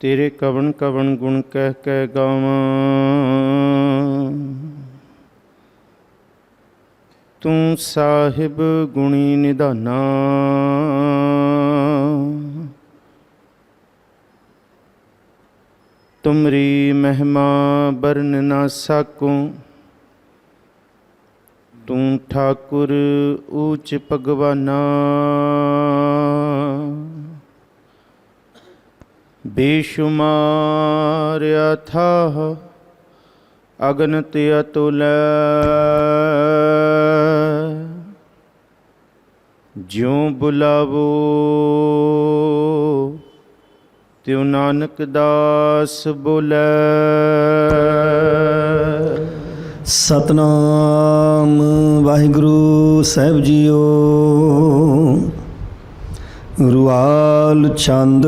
तेरे कवन कवन गुण कह कह गावां। तू साहिब गुणी निधाना। तुमरी महिमा बरन ना साकूं। तू ठाकुर ऊच भगवाना। बेशुमार अथाह अगनत अतुल। ज्यों बुलावो त्यों नानक दास बोलै। सतनाम वाहिगुरु साहिब जीओ। रुआल छंद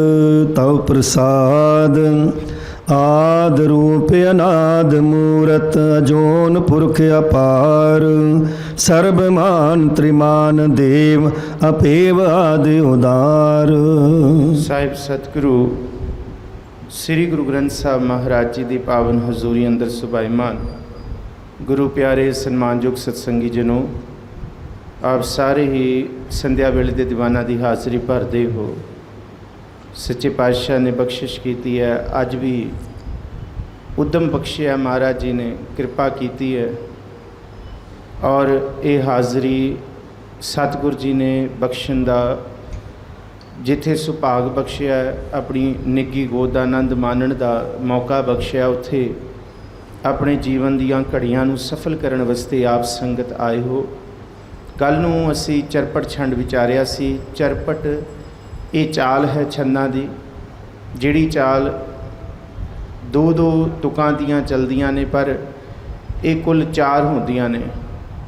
तव प्रसाद। आद रूप अनाद मूरत अजोन पुरख अपार। सर्वमान त्रिमान देव अपेव आदि उदार। ਸਾਹਿਬ ਸਤਿਗੁਰੂ ਸ੍ਰੀ ਗੁਰੂ ਗ੍ਰੰਥ ਸਾਹਿਬ ਮਹਾਰਾਜ ਜੀ ਦੀ ਪਾਵਨ ਹਜ਼ੂਰੀ ਅੰਦਰ ਸੁਭਾਈਮਾਨ ਗੁਰੂ ਪਿਆਰੇ ਸਨਮਾਨਯੋਗ ਸਤਸੰਗੀ ਜਨੋ, ਆਪ ਸਾਰੇ ਹੀ ਸੰਧਿਆ ਵੇਲੇ ਦੇ ਦੀਵਾਨਾਂ ਦੀ ਹਾਜ਼ਰੀ ਭਰਦੇ ਹੋ। ਸੱਚੇ ਪਾਤਸ਼ਾਹ ਨੇ ਬਖਸ਼ਿਸ਼ ਕੀਤੀ ਹੈ, ਅੱਜ ਵੀ ਉਦਮ ਬਖਸ਼ਿਆ ਮਹਾਰਾਜ ਜੀ ਨੇ, ਕਿਰਪਾ ਕੀਤੀ ਹੈ ਔਰ ਇਹ ਹਾਜ਼ਰੀ ਸਤਿਗੁਰ ਜੀ ਨੇ ਬਖਸ਼ਣ ਦਾ ਜਿੱਥੇ ਸੁਭਾਗ ਬਖਸ਼ਿਆ, ਆਪਣੀ ਨਿੱਘੀ ਗੋਦ ਦਾ ਆਨੰਦ ਮਾਣਨ ਦਾ ਮੌਕਾ ਬਖਸ਼ਿਆ, ਉੱਥੇ ਆਪਣੇ ਜੀਵਨ ਦੀਆਂ ਘੜੀਆਂ ਨੂੰ ਸਫਲ ਕਰਨ ਵਾਸਤੇ ਆਪ ਸੰਗਤ ਆਏ ਹੋ। ਕੱਲ੍ਹ ਨੂੰ ਅਸੀਂ ਚਰਪਟ ਛੰਡ ਵਿਚਾਰਿਆ ਸੀ। ਚਰਪਟ ਇਹ ਚਾਲ ਹੈ ਛੰਦਾਂ ਦੀ, ਜਿਹੜੀ ਚਾਲ ਦੋ ਦੋ ਤੁਕਾਂ ਦੀਆਂ ਚਲਦੀਆਂ ਨੇ, ਪਰ ਇਹ ਕੁੱਲ 4 ਹੁੰਦੀਆਂ ਨੇ।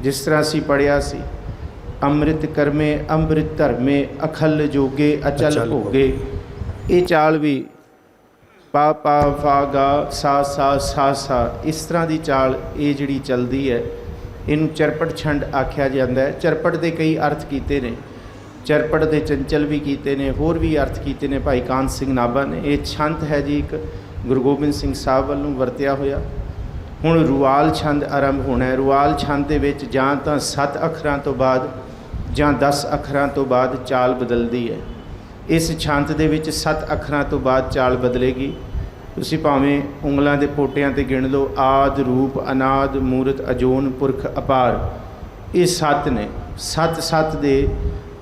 ਜਿਸ ਤਰ੍ਹਾਂ ਅਸੀਂ ਪੜ੍ਹਿਆ ਸੀ, ਅੰਮ੍ਰਿਤ ਕਰਮੇ ਅੰਮ੍ਰਿਤ ਧਰਮੇ ਅਖਲ ਜੋਗੇ ਅਚਲ ਭੋਗੇ। ਇਹ ਚਾਲ ਵੀ ਪਾ ਪਾ ਫਾ ਗਾ ਸਾ ਸਾ ਸਾ ਸਾ, ਇਸ ਤਰ੍ਹਾਂ ਦੀ ਚਾਲ ਇਹ ਜਿਹੜੀ ਚਲਦੀ ਹੈ, ਇਹਨੂੰ ਚਰਪਟ ਛੰਡ ਆਖਿਆ ਜਾਂਦਾ ਹੈ। ਚਰਪਟ ਦੇ ਕਈ ਅਰਥ ਕੀਤੇ ਨੇ, ਚਰਪਟ ਦੇ ਚੰਚਲ ਵੀ ਕੀਤੇ ਨੇ, ਹੋਰ ਵੀ ਅਰਥ ਕੀਤੇ ਨੇ ਭਾਈ ਕਾਹਨ ਸਿੰਘ ਨਾਭਾ ਨੇ। ਇਹ ਛੰਦ ਹੈ ਜੀ ਇੱਕ ਗੁਰੂ ਗੋਬਿੰਦ ਸਿੰਘ ਸਾਹਿਬ ਵੱਲੋਂ ਵਰਤਿਆ ਹੋਇਆ। ਹੁਣ ਰੁਆਲ ਛੰਦ ਆਰੰਭ ਹੋਣਾ ਹੈ। ਰੁਆਲ ਛੰਦ ਦੇ ਵਿੱਚ ਜਾਂ ਤਾਂ 7 ਅੱਖਰਾਂ ਤੋਂ ਬਾਅਦ ਜਾਂ 10 ਅੱਖਰਾਂ ਤੋਂ ਬਾਅਦ ਚਾਲ ਬਦਲਦੀ ਹੈ। ਇਸ ਛੰਦ ਦੇ ਵਿੱਚ 7 ਅੱਖਰਾਂ ਤੋਂ ਬਾਅਦ ਚਾਲ ਬਦਲੇਗੀ। ਤੁਸੀਂ ਭਾਵੇਂ ਉਂਗਲਾਂ ਦੇ ਪੋਟਿਆਂ 'ਤੇ ਗਿਣ ਲਓ, ਆਦ ਰੂਪ ਅਨਾਦ ਮੂਰਤ ਅਜੋਨ ਪੁਰਖ ਅਪਾਰ, ਇਹ 7 ਨੇ। 7 ਦੇ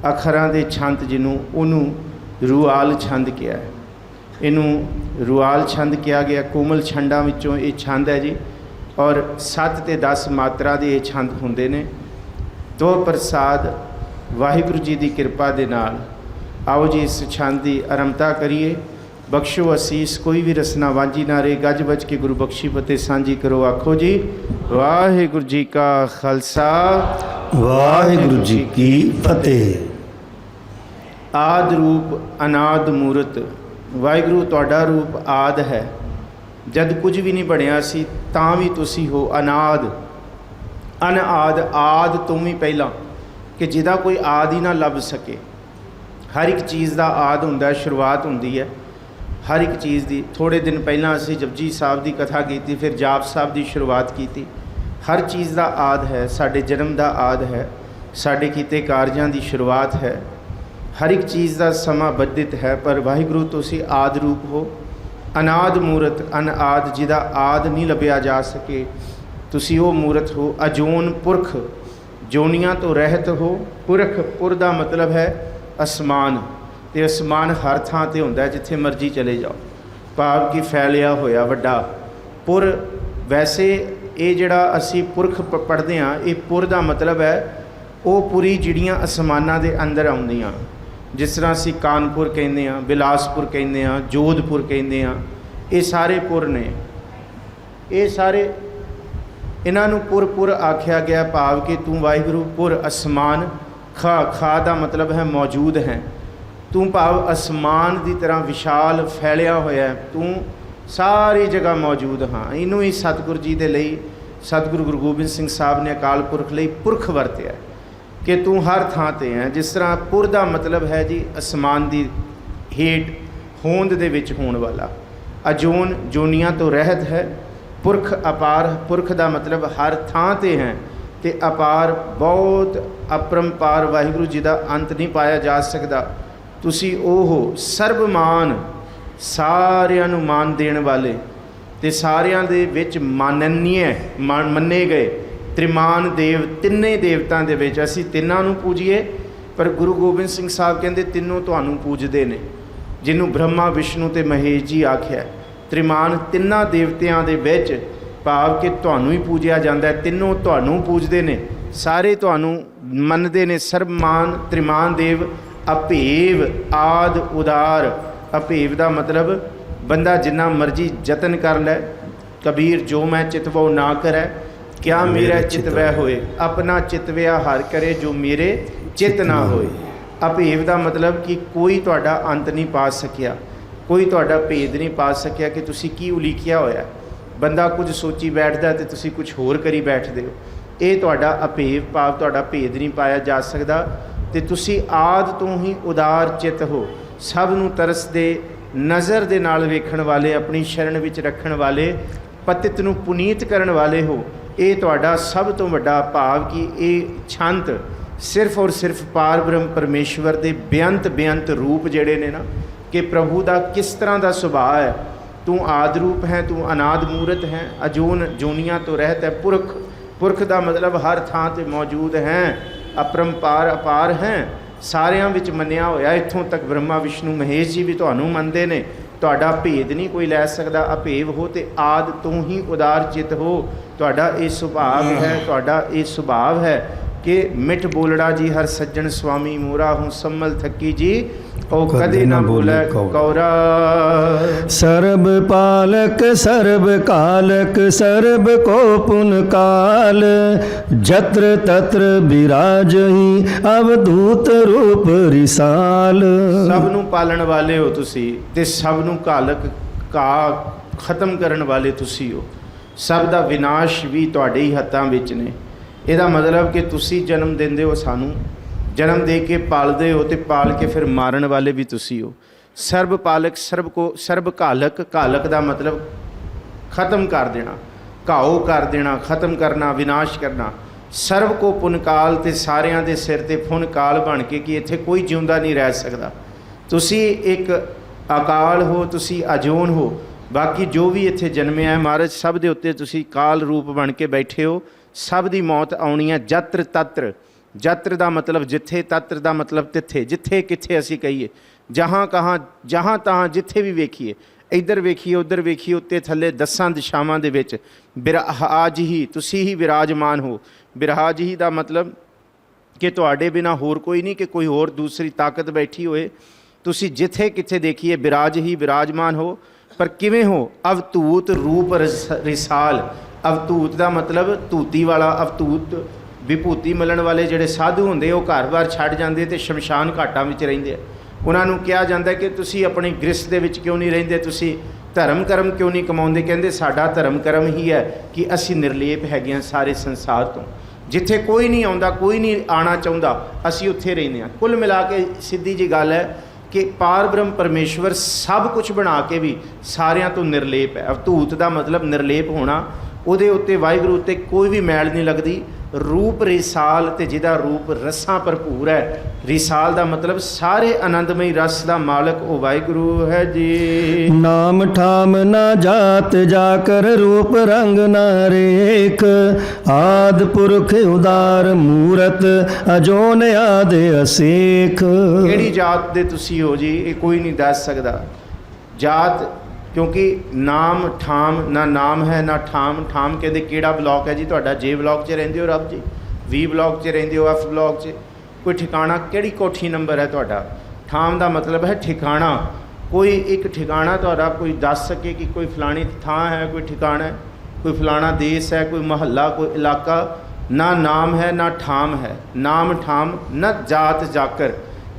ਅੱਖਰਾਂ ਦੇ ਛੰਦ ਜਿਹਨੂੰ, ਉਹਨੂੰ ਰੁਆਲ ਛੰਦ ਕਿਹਾ ਹੈ। ਇਹਨੂੰ ਰੁਆਲ ਛੰਦ ਕਿਹਾ ਗਿਆ। ਕੋਮਲ ਛੰਡਾਂ ਵਿੱਚੋਂ ਇਹ ਛੰਦ ਹੈ ਜੀ, ਔਰ 7 ਤੇ 10 ਮਾਤਰਾ ਦੇ ਇਹ ਛੰਦ ਹੁੰਦੇ ਨੇ। ਦੋ ਪ੍ਰਸਾਦ ਵਾਹਿਗੁਰੂ ਜੀ ਦੀ ਕਿਰਪਾ ਦੇ ਨਾਲ ਆਓ ਜੀ ਇਸ ਛੰਦ ਦੀ ਆਰੰਭਤਾ ਕਰੀਏ। ਬਖਸ਼ੋ ਅਸੀਸ, ਕੋਈ ਵੀ ਰਸਨਾ ਵਾਂਝੀ ਨਾ ਰਹੇ। ਗੱਜ ਵੱਜ ਕੇ ਗੁਰੂ ਬਖਸ਼ੀ ਫਤਿਹ ਸਾਂਝੀ ਕਰੋ। ਆਖੋ ਜੀ ਵਾਹਿਗੁਰੂ ਜੀ ਕਾ ਖਾਲਸਾ ਵਾਹਿਗੁਰੂ ਜੀ ਕੀ ਫਤਿਹ। ਆਦ ਰੂਪ ਅਨਾਦ ਮੂਰਤ। ਵਾਹਿਗੁਰੂ ਤੁਹਾਡਾ ਰੂਪ ਆਦ ਹੈ। ਜਦ ਕੁਝ ਵੀ ਨਹੀਂ ਬਣਿਆ ਸੀ ਤਾਂ ਵੀ ਤੁਸੀਂ ਹੋ ਅਨਾਦ। ਅਨਆਦ, ਆਦ ਤੋਂ ਵੀ ਪਹਿਲਾਂ, ਕਿ ਜਿਹਦਾ ਕੋਈ ਆਦ ਹੀ ਨਾ ਲੱਭ ਸਕੇ। ਹਰ ਇੱਕ ਚੀਜ਼ ਦਾ ਆਦ ਹੁੰਦਾ, ਸ਼ੁਰੂਆਤ ਹੁੰਦੀ ਹੈ ਹਰ ਇੱਕ ਚੀਜ਼ ਦੀ। ਥੋੜ੍ਹੇ ਦਿਨ ਪਹਿਲਾਂ ਅਸੀਂ ਜਪਜੀ ਸਾਹਿਬ ਦੀ ਕਥਾ ਕੀਤੀ, ਫਿਰ ਜਾਪ ਸਾਹਿਬ ਦੀ ਸ਼ੁਰੂਆਤ ਕੀਤੀ। ਹਰ ਚੀਜ਼ ਦਾ ਆਦ ਹੈ। ਸਾਡੇ ਜਨਮ ਦਾ ਆਦ ਹੈ, ਸਾਡੇ ਕੀਤੇ ਕਾਰਜਾਂ ਦੀ ਸ਼ੁਰੂਆਤ ਹੈ। ਹਰ ਇੱਕ ਚੀਜ਼ ਦਾ ਸਮਾਂ ਬੱਧਿਤ ਹੈ, ਪਰ ਵਾਹਿਗੁਰੂ ਤੁਸੀਂ ਆਦ ਰੂਪ ਹੋ, ਅਨਾਦ ਮੂਰਤ, ਅਨਆਦ, ਜਿਹਦਾ ਆਦ ਨਹੀਂ ਲੱਭਿਆ ਜਾ ਸਕੇ। ਤੁਸੀਂ ਉਹ ਮੂਰਤ ਹੋ। ਅਜੋਨ ਪੁਰਖ, ਜੋਨੀਆਂ ਤੋਂ ਰਹਿਤ ਹੋ। ਪੁਰਖ, ਪੁਰ ਦਾ ਮਤਲਬ ਹੈ ਅਸਮਾਨ, ਅਤੇ ਅਸਮਾਨ ਹਰ ਥਾਂ 'ਤੇ ਹੁੰਦਾ, ਜਿੱਥੇ ਮਰਜ਼ੀ ਚਲੇ ਜਾਓ, ਭਾਵ ਕਿ ਫੈਲਿਆ ਹੋਇਆ ਵੱਡਾ। ਪੁਰ, ਵੈਸੇ ਇਹ ਜਿਹੜਾ ਅਸੀਂ ਪੁਰਖ ਪੜ੍ਹਦੇ ਹਾਂ, ਇਹ ਪੁਰ ਦਾ ਮਤਲਬ ਹੈ ਉਹ ਪੁਰੀ ਜਿਹੜੀਆਂ ਅਸਮਾਨਾਂ ਦੇ ਅੰਦਰ ਆਉਂਦੀਆਂ। ਜਿਸ ਤਰ੍ਹਾਂ ਅਸੀਂ ਕਾਨਪੁਰ ਕਹਿੰਦੇ ਹਾਂ, ਬਿਲਾਸਪੁਰ ਕਹਿੰਦੇ ਹਾਂ, ਜੋਧਪੁਰ ਕਹਿੰਦੇ ਹਾਂ, ਇਹ ਸਾਰੇ ਪੁਰ ਨੇ। ਇਹ ਸਾਰੇ, ਇਹਨਾਂ ਨੂੰ ਪੁਰ ਆਖਿਆ ਗਿਆ, ਭਾਵ ਕਿ ਤੂੰ ਵਾਹਿਗੁਰੂ ਪੁਰ ਅਸਮਾਨ। ਖਾ ਦਾ ਮਤਲਬ ਹੈ ਮੌਜੂਦ ਹੈ। ਤੂੰ ਭਾਵ ਅਸਮਾਨ ਦੀ ਤਰ੍ਹਾਂ ਵਿਸ਼ਾਲ ਫੈਲਿਆ ਹੋਇਆ, ਤੂੰ ਸਾਰੀ ਜਗ੍ਹਾ ਮੌਜੂਦ ਹਾਂ। ਇਹਨੂੰ ਹੀ ਸਤਿਗੁਰ ਜੀ ਦੇ ਲਈ, ਸਤਿਗੁਰੂ ਗੁਰੂ ਗੋਬਿੰਦ ਸਿੰਘ ਸਾਹਿਬ ਨੇ ਅਕਾਲ ਪੁਰਖ ਲਈ ਪੁਰਖ ਵਰਤਿਆ ਕਿ ਤੂੰ ਹਰ ਥਾਂ 'ਤੇ ਹੈ। ਜਿਸ ਤਰ੍ਹਾਂ ਪੁਰ ਦਾ ਮਤਲਬ ਹੈ ਜੀ ਅਸਮਾਨ ਦੀ ਹੇਠ, ਹੋਂਦ ਦੇ ਵਿੱਚ ਹੋਣ ਵਾਲਾ। ਅਜੂਨ ਜੋਨੀਆਂ ਤੋਂ ਰਹਿਤ ਹੈ। ਪੁਰਖ ਅਪਾਰ, ਪੁਰਖ ਦਾ ਮਤਲਬ ਹਰ ਥਾਂ ਤੇ ਹੈ, ਤੇ ਅਪਾਰ ਬਹੁਤ ਅਪਰੰਪਾਰ ਵਾਹਿਗੁਰੂ ਜੀ ਦਾ ਅੰਤ ਨਹੀਂ ਪਾਇਆ ਜਾ ਸਕਦਾ। ਤੁਸੀਂ ਉਹ ਹੋ ਸਰਬਮਾਨ, ਸਾਰਿਆਂ ਨੂੰ ਮਾਨ ਦੇਣ ਵਾਲੇ, ਤੇ ਸਾਰਿਆਂ ਦੇ ਵਿੱਚ ਮਾਨਨੀय ਮੰਨੇ ਗਏ ਤ੍ਰਿਮਾਨ ਦੇਵ। ਤਿੰਨੇ ਦੇਵਤਾਂ ਦੇ ਵਿੱਚ ਅਸੀਂ ਤਿੰਨਾਂ ਨੂੰ ਪੂਜੀਏ, ਪਰ ਗੁਰੂ ਗੋਬਿੰਦ ਸਿੰਘ ਸਾਹਿਬ ਕਹਿੰਦੇ ਤਿੰਨੋਂ ਤੁਹਾਨੂੰ ਪੂਜਦੇ ਨੇ, ਜਿਹਨੂੰ ਬ੍ਰਹਮਾ ਵਿਸ਼ਨੂੰ ਤੇ ਮਹੇਸ਼ ਜੀ ਆਖਿਆ। ਤ੍ਰਿਮਾਨ ਤਿੰਨਾਂ ਦੇਵਤਿਆਂ ਦੇ ਵਿੱਚ ਭਾਵ ਕਿ ਤੁਹਾਨੂੰ ਹੀ ਪੂਜਿਆ ਜਾਂਦਾ ਹੈ, ਤਿੰਨੋਂ ਤੁਹਾਨੂੰ ਪੂਜਦੇ ਨੇ, ਸਾਰੇ ਤੁਹਾਨੂੰ ਮੰਨਦੇ ਨੇ। ਸਰਬਮਾਨ ਤ੍ਰਿਮਾਨ ਦੇਵ ਅਭੇਵ ਆਦ ਉਦਾਰ। ਅਭੇਵ ਦਾ ਮਤਲਬ ਬੰਦਾ ਜਿੰਨਾ ਮਰਜੀ ਯਤਨ ਕਰ ਲੈ, ਕਬੀਰ ਜੋ ਮੈਂ ਚਿਤਵੋ ਨਾ ਕਰੈ, ਕਿਆ ਮੇਰਾ ਚਿਤਵੈ ਹੋਏ, ਆਪਣਾ ਚਿਤਵਿਆ ਹਰ ਕਰੇ, ਜੋ ਮੇਰੇ ਚਿਤ ਨਾ ਹੋਏ। ਅਭੇਵ ਦਾ ਮਤਲਬ ਕਿ ਕੋਈ ਤੁਹਾਡਾ ਅੰਤ ਨਹੀਂ ਪਾ ਸਕਿਆ, ਕੋਈ ਤੁਹਾਡਾ ਭੇਦ ਨਹੀਂ ਪਾ ਸਕਿਆ ਕਿ ਤੁਸੀਂ ਕੀ ਉਲੀਕਿਆ ਹੋਇਆ। ਬੰਦਾ ਕੁਝ ਸੋਚੀ ਬੈਠਦਾ ਤੇ ਤੁਸੀਂ ਕੁਝ ਹੋਰ ਕਰੀ ਬੈਠਦੇ ਹੋ। ਇਹ ਤੁਹਾਡਾ ਅਭੇਵ ਭਾਵ ਤੁਹਾਡਾ ਭੇਦ ਨਹੀਂ ਪਾਇਆ ਜਾ ਸਕਦਾ। ਤੇ ਤੁਸੀਂ ਆਦ ਤੋਂ ਹੀ ਉਦਾਰ ਚਿੱਤ ਹੋ, ਸਭ ਨੂੰ ਤਰਸਦੇ ਨਜ਼ਰ ਦੇ ਨਾਲ ਵੇਖਣ ਵਾਲੇ, ਆਪਣੀ ਸ਼ਰਨ ਵਿੱਚ ਰੱਖਣ ਵਾਲੇ, ਪਤਿਤ ਨੂੰ ਪੁਨੀਤ ਕਰਨ ਵਾਲੇ ਹੋ। ਇਹ ਤੁਹਾਡਾ ਸਭ ਤੋਂ ਵੱਡਾ ਭਾਵ ਕਿ ਇਹ ਛੰਤ ਸਿਰਫ ਔਰ ਸਿਰਫ ਪਾਰ ਬ੍ਰਹਮ ਪਰਮੇਸ਼ਵਰ ਦੇ ਬੇਅੰਤ ਰੂਪ ਜਿਹੜੇ ਨੇ ਨਾ, ਕਿ ਪ੍ਰਭੂ ਦਾ ਕਿਸ ਤਰ੍ਹਾਂ ਦਾ ਸੁਭਾਅ ਹੈ। ਤੂੰ ਆਦ ਰੂਪ ਹੈ, ਤੂੰ ਅਨਾਦ ਮੂਰਤ ਹੈ, ਅਜੂਨ ਜੋਨੀਆਂ ਤੋਂ ਰਹਿਤ ਹੈ। ਪੁਰਖ, ਪੁਰਖ ਦਾ ਮਤਲਬ ਹਰ ਥਾਂ 'ਤੇ ਮੌਜੂਦ ਹੈ, ਅਪਰੰਪਾਰ ਅਪਾਰ ਹੈ, ਸਾਰਿਆਂ ਵਿੱਚ ਮੰਨਿਆ ਹੋਇਆ। ਇੱਥੋਂ ਤੱਕ ਬ੍ਰਹਮਾ ਵਿਸ਼ਨੂੰ ਮਹੇਸ਼ ਜੀ ਵੀ ਤੁਹਾਨੂੰ ਮੰਨਦੇ ਨੇ। ਤੁਹਾਡਾ ਭੇਦ ਨਹੀਂ ਕੋਈ ਲੈ ਸਕਦਾ। ਅਭੇਵ ਹੋ ਤੇ ਆਦ ਤੋਂ ਹੀ ਉਦਾਰ ਚਿੱਤ ਹੋ। ਤੁਹਾਡਾ ਇਹ ਸੁਭਾਵ ਹੈ, ਤੁਹਾਡਾ ਇਹ ਸੁਭਾਵ ਹੈ ਕਿ ਮਿੱਠ ਬੋਲੜਾ ਜੀ ਹਰ ਸੱਜਣ ਸੁਆਮੀ ਮੋਰਾ ਹੂੰ ਸੰਮਲ ਥੱਕੀ ਜੀ, ਉਹ ਕਦੇ ਨਾ ਬੋਲੇ ਕੌਰਾ। ਸਰਬ ਪਾਲਕ ਸਰਬ ਕਾਲਕ ਸਰਬ ਕੋ ਪੁਨ ਕਾਲ, ਜਤਰ ਤਤਰ ਬਿਰਾਜਹੀ ਅਵਧੂਤ ਰੂਪ ਰਿਸਾਲ। ਸਭ ਨੂੰ ਪਾਲਣ ਵਾਲੇ ਹੋ ਤੁਸੀਂ, ਤੇ ਸਭ ਨੂੰ ਕਾਲਕ ਕਾ ਖਤਮ ਕਰਨ ਵਾਲੇ ਤੁਸੀਂ ਹੋ। ਸਭ ਦਾ ਵਿਨਾਸ਼ ਵੀ ਤੁਹਾਡੇ ਹੀ ਹੱਥਾਂ ਵਿੱਚ ਨੇ। ਇਹਦਾ ਮਤਲਬ ਕਿ ਤੁਸੀਂ ਜਨਮ ਦਿੰਦੇ ਹੋ, ਸਾਨੂੰ ਜਨਮ ਦੇ ਕੇ ਪਾਲਦੇ ਹੋ, ਤੇ ਪਾਲ ਕੇ ਫਿਰ ਮਾਰਨ ਵਾਲੇ ਵੀ ਤੁਸੀਂ ਹੋ। ਸਰਬ ਪਾਲਕ ਸਰਬ ਕਾਲਕ, ਕਾਲਕ ਦਾ ਮਤਲਬ ਖਤਮ ਕਰ ਦੇਣਾ, ਘਾਓ ਕਰ ਦੇਣਾ, ਖਤਮ ਕਰਨਾ, ਵਿਨਾਸ਼ ਕਰਨਾ। ਸਰਬ ਕੋ ਪੁਨਕਾਲ, ਤੇ ਸਾਰਿਆਂ ਦੇ ਸਿਰ ਤੇ ਪੁਨਕਾਲ ਬਣ ਕੇ ਕਿ ਇੱਥੇ ਕੋਈ ਜਿਉਂਦਾ ਨਹੀਂ ਰਹਿ ਸਕਦਾ। ਤੁਸੀਂ ਇੱਕ ਅਕਾਲ ਹੋ, ਤੁਸੀਂ ਅਜੂਨ ਹੋ। ਬਾਕੀ ਜੋ ਵੀ ਇੱਥੇ ਜਨਮਿਆ ਹੈ ਮਹਾਰਾਜ, ਸਭ ਦੇ ਉੱਤੇ ਤੁਸੀਂ ਕਾਲ ਰੂਪ ਬਣ ਕੇ ਬੈਠੇ ਹੋ। ਸਭ ਦੀ ਮੌਤ ਆਉਣੀ ਹੈ। ਜਤਰ ਤਤਰ, ਜਤਰ ਦਾ ਮਤਲਬ ਜਿੱਥੇ, ਤਤਰ ਦਾ ਮਤਲਬ ਤਿੱਥੇ, ਜਿੱਥੇ ਕਿੱਥੇ ਅਸੀਂ ਕਹੀਏ, ਜਹਾਂ ਕਹਾਂ, ਜਹਾਂ ਤਹਾਂ, ਜਿੱਥੇ ਵੀ ਵੇਖੀਏ, ਇੱਧਰ ਵੇਖੀਏ ਉੱਧਰ ਵੇਖੀਏ, ਉੱਤੇ ਥੱਲੇ, 10 ਦਿਸ਼ਾਵਾਂ ਦੇ ਵਿੱਚ ਬਿਰਾਜ ਹੀ, ਤੁਸੀਂ ਹੀ ਵਿਰਾਜਮਾਨ ਹੋ। ਬਿਰਾਜ ਹੀ ਦਾ ਮਤਲਬ ਕਿ ਤੁਹਾਡੇ ਬਿਨਾਂ ਹੋਰ ਕੋਈ ਨਹੀਂ, ਕਿ ਕੋਈ ਹੋਰ ਦੂਸਰੀ ਤਾਕਤ ਬੈਠੀ ਹੋਏ। ਤੁਸੀਂ ਜਿੱਥੇ ਕਿੱਥੇ ਦੇਖੀਏ ਬਿਰਾਜ ਹੀ ਵਿਰਾਜਮਾਨ ਹੋ। ਪਰ ਕਿਵੇਂ ਹੋ? ਅਵਧੂਤ ਰੂਪ ਰਿਸਾਲ। ਅਵਧੂਤ ਦਾ ਮਤਲਬ ਧੂਤੀ ਵਾਲਾ। ਅਵਧੂਤ ਵਿਭੂਤੀ ਮਿਲਣ ਵਾਲੇ ਜਿਹੜੇ ਸਾਧੂ ਹੁੰਦੇ, ਉਹ ਘਰ-ਬਾਰ ਛੱਡ ਜਾਂਦੇ ਤੇ ਸ਼ਮਸ਼ਾਨ ਘਾਟਾਂ ਵਿੱਚ ਰਹਿੰਦੇ ਆ। ਉਹਨਾਂ ਨੂੰ ਕਿਹਾ ਜਾਂਦਾ ਕਿ ਤੁਸੀਂ ਆਪਣੀ ਗ੍ਰਸਤ ਦੇ ਵਿੱਚ ਕਿਉਂ ਨਹੀਂ ਰਹਿੰਦੇ, ਤੁਸੀਂ ਧਰਮ ਕਰਮ ਕਿਉਂ ਨਹੀਂ ਕਮਾਉਂਦੇ? ਕਹਿੰਦੇ ਸਾਡਾ ਧਰਮ ਕਰਮ ਹੀ ਹੈ ਕਿ ਅਸੀਂ ਨਿਰਲੇਪ ਹੈਗੇ ਹਾਂ ਸਾਰੇ ਸੰਸਾਰ ਤੋਂ। ਜਿੱਥੇ ਕੋਈ ਨਹੀਂ ਆਉਂਦਾ, ਕੋਈ ਨਹੀਂ ਆਉਣਾ ਚਾਹੁੰਦਾ, ਅਸੀਂ ਉੱਥੇ ਰਹਿੰਦੇ ਹਾਂ। ਕੁੱਲ ਮਿਲਾ ਕੇ ਸਿੱਧੀ ਜੀ ਗੱਲ ਹੈ ਕਿ ਪਾਰ ਬ੍ਰਹਮ ਪਰਮੇਸ਼ਵਰ ਸਭ ਕੁਝ ਬਣਾ ਕੇ ਵੀ ਸਾਰਿਆਂ ਤੋਂ ਨਿਰਲੇਪ ਹੈ। ਅਵਧੂਤ ਦਾ ਮਤਲਬ ਨਿਰਲੇਪ ਹੋਣਾ। ਉਹਦੇ ਉੱਤੇ, ਵਾਹਿਗੁਰੂ ਉੱਤੇ ਕੋਈ ਵੀ ਮੈਲ ਨਹੀਂ ਲੱਗਦੀ। ਰੂਪ ਰਿਸਾਲ, ਤੇ ਜਿਹਦਾ ਰੂਪ ਰਸਾਂ ਭਰਪੂਰ ਹੈ। ਰਿਸਾਲ ਦਾ ਮਤਲਬ ਸਾਰੇ ਆਨੰਦਮਈ ਰਸ ਦਾ ਮਾਲਕ ਉਹ ਵਾਹਿਗੁਰੂ ਹੈ ਜੀ। ਨਾਮ ਠਾਮ ਨਾ ਜਾਤ ਜਾ ਕਰ ਰੂਪ ਰੰਗ ਨਾ ਰੇਖ, ਆਦ ਪੁਰਖ ਉਦਾਰ ਮੂਰਤ ਅਜੋਨ ਆਦ ਅਸੇਖ। ਕਿਹੜੀ ਜਾਤ ਦੇ ਤੁਸੀਂ ਹੋ ਜੀ, ਇਹ ਕੋਈ ਨਹੀਂ ਦੱਸ ਸਕਦਾ ਜਾਤ, ਕਿਉਂਕਿ ਨਾਮ ਠਾਮ, ਨਾ ਨਾਮ ਹੈ ਨਾ ਠਾਮ। ਠਾਮ ਕਹਿੰਦੇ ਕਿਹੜਾ ਬਲਾਕ ਹੈ ਜੀ ਤੁਹਾਡਾ? ਜੇ ਬਲਾਕ 'ਚ ਰਹਿੰਦੇ ਹੋ ਰੱਬ ਜੀ, ਵੀ ਬਲਾਕ 'ਚ ਰਹਿੰਦੇ ਹੋ, ਐਫ ਬਲਾਕ 'ਚ। ਕੋਈ ਠਿਕਾਣਾ, ਕਿਹੜੀ ਕੋਠੀ ਨੰਬਰ ਹੈ ਤੁਹਾਡਾ? ਠਾਮ ਦਾ ਮਤਲਬ ਹੈ ਠਿਕਾਣਾ। ਕੋਈ ਇੱਕ ਠਿਕਾਣਾ ਤੁਹਾਡਾ ਕੋਈ ਦੱਸ ਸਕੇ ਕਿ ਕੋਈ ਫਲਾਣੀ ਥਾਂ ਹੈ, ਕੋਈ ਠਿਕਾਣਾ ਹੈ, ਕੋਈ ਫਲਾਣਾ ਦੇਸ਼ ਹੈ, ਕੋਈ ਮਹੱਲਾ, ਕੋਈ ਇਲਾਕਾ। ਨਾ ਨਾਮ ਹੈ ਨਾ ਠਾਮ ਹੈ। ਨਾਮ ਠਾਮ ਨਾ ਜਾਤ ਜਾਕਰ,